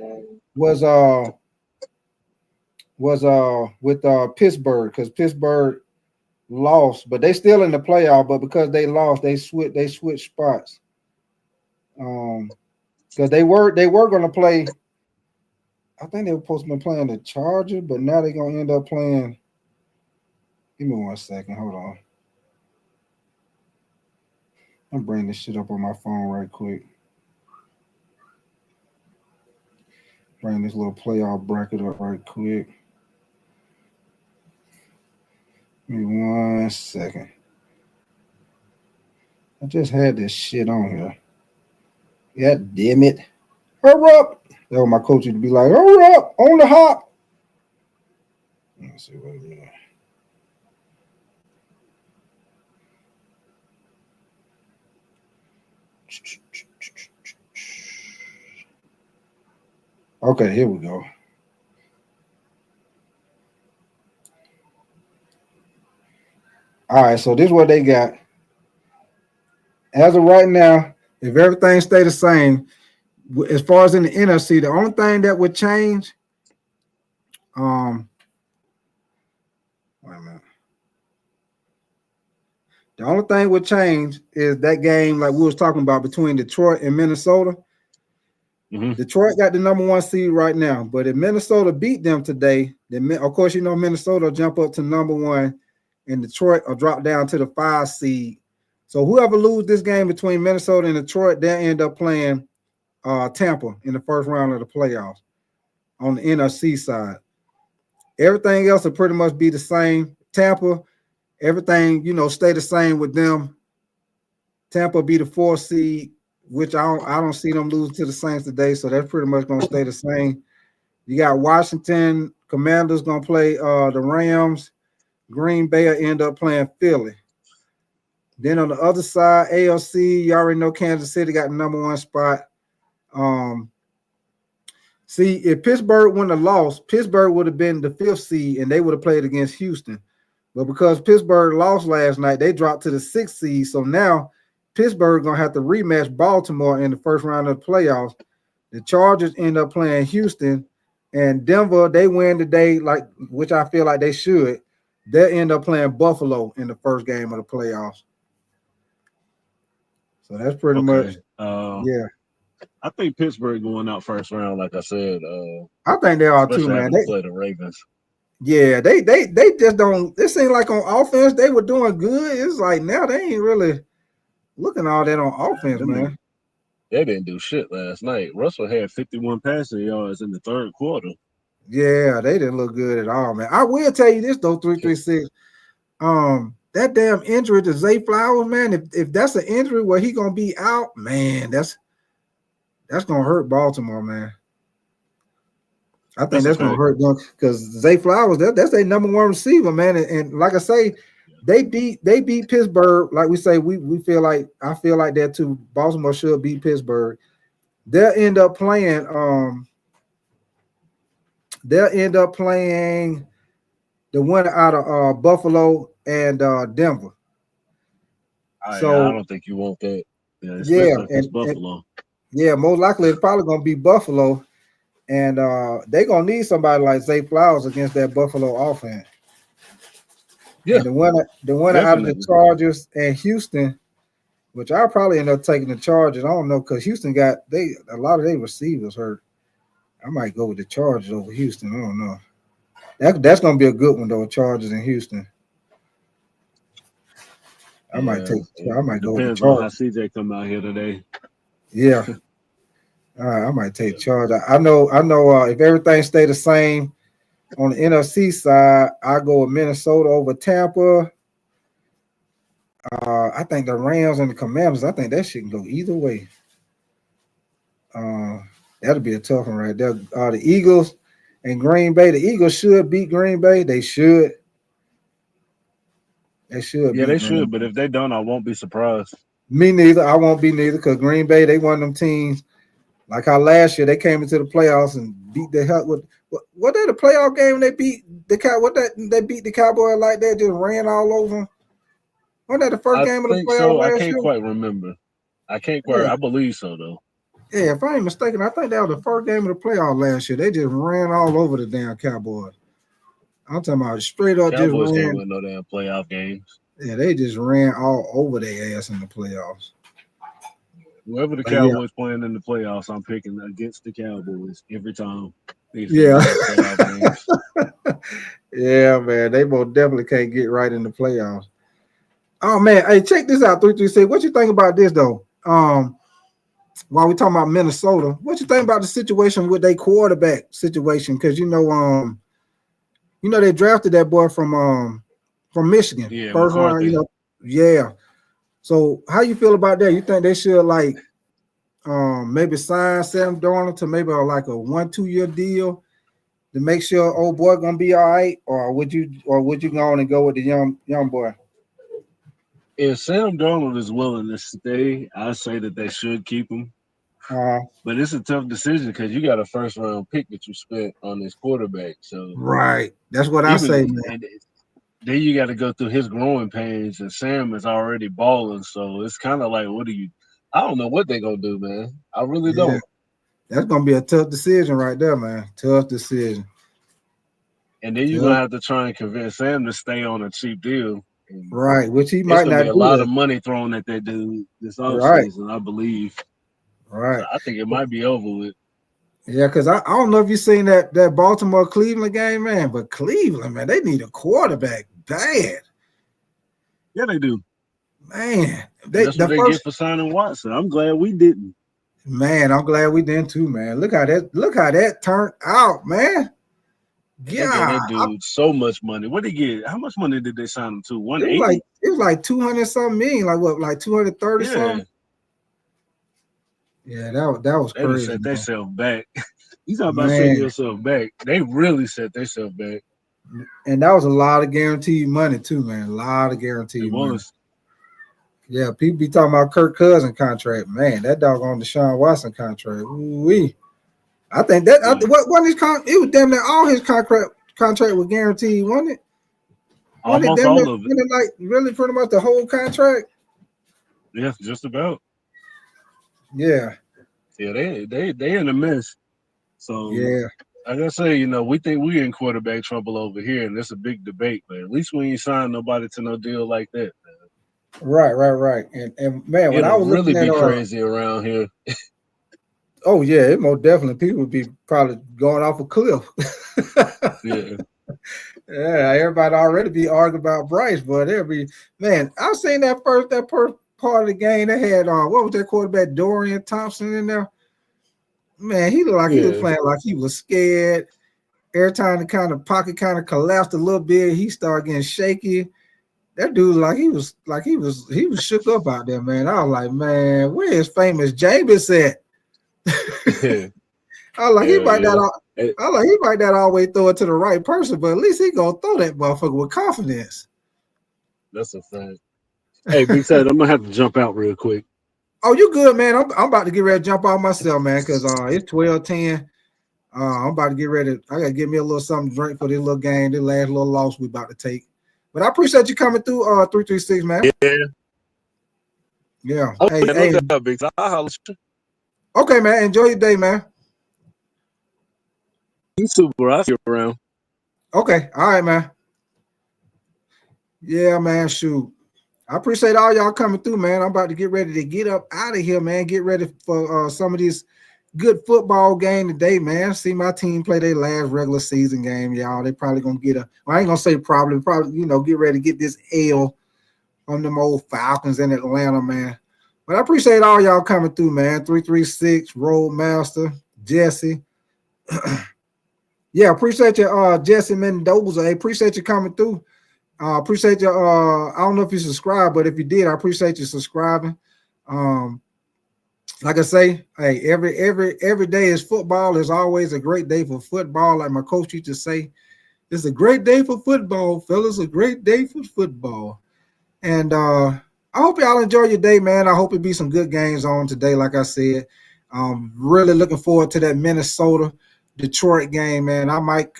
was with Pittsburgh, because Pittsburgh lost, but they still in the playoff. But because they lost, they switched spots. Because they were going to play. I think they were supposed to be playing the Chargers, but now they're going to end up playing. Give me 1 second. Hold on. I'm bringing this shit up on my phone right quick. Bring this little playoff bracket up right quick. Give me 1 second. I just had this shit on here. God damn it. Hurry up. That was my coach would be like, hurry up, on the hop. Let's see, wait a minute. Okay, here we go. All right, so this is what they got. As of right now, if everything stay the same, as far as in the NFC, the only thing that would change, wait a minute. The only thing would change is that game, like we was talking about, between Detroit and Minnesota. Mm-hmm. Detroit got the number 1 seed right now, but if Minnesota beat them today, then of course Minnesota will jump up to number 1, and Detroit will drop down to the 5 seed. So whoever loses this game between Minnesota and Detroit, they'll end up playing Tampa in the first round of the playoffs on the NFC side. Everything else will pretty much be the same. Tampa, everything stay the same with them. Tampa be the 4 seed, which I don't see them losing to the Saints today, so that's pretty much gonna stay the same. You got Washington Commanders gonna play the Rams. Green Bay will end up playing Philly. Then on the other side, AFC, you already know Kansas City got the number 1 spot. See, if Pittsburgh wouldn't have lost, Pittsburgh would have been the 5th seed, and they would have played against Houston. But because Pittsburgh lost last night, they dropped to the 6th seed. So now Pittsburgh gonna have to rematch Baltimore in the first round of the playoffs. The Chargers end up playing Houston, and Denver, they win today, which I feel like they should. They'll end up playing Buffalo in the first game of the playoffs. So that's pretty much, yeah. I think Pittsburgh going out first round, like I said. I think they are too, man. They play the Ravens. Yeah, they just don't. It seems like on offense they were doing good. It's like now they ain't really. Looking all that on offense, man. They didn't do shit last night. Russell had 51 passing yards in the third quarter. Yeah, they didn't look good at all, man. I will tell you this though, 336. That damn injury to Zay Flowers, man. If that's an injury where he gonna be out, man, that's gonna hurt Baltimore, man. I think that's gonna hurt them because Zay Flowers, that's their number one receiver, man. And like I say, they beat Pittsburgh. Like we say, we feel like I feel like that too. Baltimore should beat Pittsburgh. They'll end up playing. They'll end up playing the winner out of Buffalo and Denver. I don't think you want that. Yeah, and Buffalo. Yeah, most likely it's probably gonna be Buffalo, and they're gonna need somebody like Zay Flowers against that Buffalo offense. Yeah, and the winner out of the Chargers and Houston, which I'll probably end up taking the Chargers. I don't know because Houston got a lot of their receivers hurt. I might go with the Chargers over Houston. I don't know. That's gonna be a good one though. Chargers in Houston. I might go with the Chargers. Depends on how CJ come out here today. Yeah. I might take Chargers. I know. If everything stay the same on the NFC side, I go with Minnesota over Tampa. I think the Rams and the Commanders. I think that shit can go either way. That'll be a tough one right there. The Eagles and Green Bay. The Eagles should beat Green Bay. They should. They should. Yeah, they should. But if they don't, I won't be surprised. Me neither. I won't be neither because Green Bay, they one of them teams. Like how last year they came into the playoffs and beat the hell with what that a playoff game they beat the they beat the Cowboys like that, just ran all over them. Wasn't that the first game of the playoffs last year? I can't quite remember. I can't quite. Yeah. I believe so though. Yeah, if I ain't mistaken, I think that was the first game of the playoff last year. They just ran all over the damn Cowboys. I'm talking about straight up Cowboys just ran. Can't win no damn playoff games. Yeah, they just ran all over their ass in the playoffs. Whoever the Cowboys playing in the playoffs, I'm picking against the Cowboys every time. Yeah. Yeah, man. They most definitely can't get right in the playoffs. Oh man, hey, check this out, 336. What you think about this though? While we talking about Minnesota, what you think about the situation with their quarterback situation? Because you know they drafted that boy from Michigan. Yeah, first round, yeah. So how you feel about that? You think they should maybe sign Sam Darnold to maybe like a 1-2 year deal to make sure old boy gonna be all right, or would you go on and go with the young boy? If Sam Darnold is willing to stay, I say that they should keep him. But it's a tough decision because you got a first round pick that you spent on this quarterback. So right, that's what I say, man. Then you got to go through his growing pains, and Sam is already balling. So it's kind of like, I don't know what they're going to do, man. I really don't. That's going to be a tough decision right there, man. Tough decision. And then you're going to have to try and convince Sam to stay on a cheap deal. Right, which he might not do. A lot of money thrown at that dude this offseason, I believe. Right. So I think it might be over with. Yeah, because I don't know if you've seen that Baltimore-Cleveland game, man, but Cleveland, man, they need a quarterback bad. Yeah, they do. Man. That's what they get for signing Watson. I'm glad we didn't. Man, I'm glad we didn't too, man. Look how that turned out, man. Yeah, that dude so much money. What did he get? How much money did they sign him to? 180? It was like 200 something million, like 230 something. Yeah, that was crazy. They set themselves back. You talking about setting yourself back? They really set themselves back. And that was a lot of guaranteed money too, man. A lot of guaranteed money. Yeah, people be talking about Kirk Cousins contract. Man, that dog on Deshaun Watson contract. Ooh-wee. I think that it was damn near all his contract was guaranteed, wasn't it? Almost all of it. Like really pretty much the whole contract. Yeah, just about. Yeah. Yeah, they in a mess. So yeah, like I say, we think we in quarterback trouble over here, and it's a big debate. But at least we ain't signed nobody to no deal like that, man. Right. And man, when I was really looking be crazy around here. Oh yeah, it most definitely people would be probably going off a cliff. Yeah. Yeah, everybody already be arguing about Bryce, but every man, I've seen that part of the game, they had what was that quarterback, Dorian Thompson, in there. Man, he looked like he was playing like he was scared. Every time the kind of pocket kind of collapsed a little bit, he started getting shaky. That dude, he was shook up out there, man. I was like, man, where is famous Jameis at? I was like, he might not always throw it to the right person, but at least he gonna throw that motherfucker with confidence. That's a fact. Hey, Big Sad, I'm gonna have to jump out real quick. Oh, you good, man? I'm about to get ready to jump out myself, man, because it's 12:10. I'm about to get ready. I gotta get me a little something to drink for this little game, this last little loss we about to take. But I appreciate you coming through 336, man. Yeah. Oh, hey, man, hey. No Big Sad. Okay, man. Enjoy your day, man. You too, bro. I'll see you around. Okay. All right, man. Yeah, man. Shoot. I appreciate all y'all coming through, man. I'm about to get ready to get up out of here, man. Get ready for some of these good football game today, man. See my team play their last regular season game, y'all. They probably gonna get I ain't gonna say probably, get ready to get this L on them old Falcons in Atlanta, man. But I appreciate all y'all coming through, man. 336, Roadmaster, Jesse. Yeah, appreciate you, Jesse Mendoza. I appreciate you coming through. Appreciate you. I don't know if you subscribe, but if you did, I appreciate you subscribing. Like I say, hey, every day is football. Is always a great day for football. Like my coach used to say, it's a great day for football, fellas. A great day for football. And I hope y'all enjoy your day, man. I hope it be some good games on today. Like I said, really looking forward to that Minnesota Detroit game, man. I might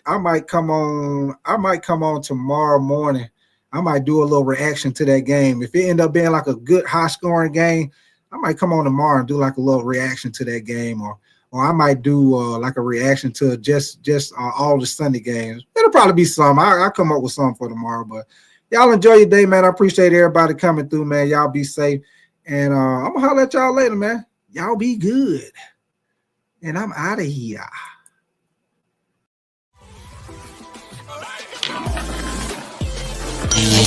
come on tomorrow morning. I might do a little reaction to that game. If it end up being like a good high scoring game, I might come on tomorrow and do like a little reaction to that game, or I might do like a reaction to just all the Sunday games. It'll probably be some. I'll come up with something for tomorrow. But y'all enjoy your day, man. I appreciate everybody coming through, man. Y'all be safe, and I'm gonna holler at y'all later, man. Y'all be good, and I'm out of here. Yeah.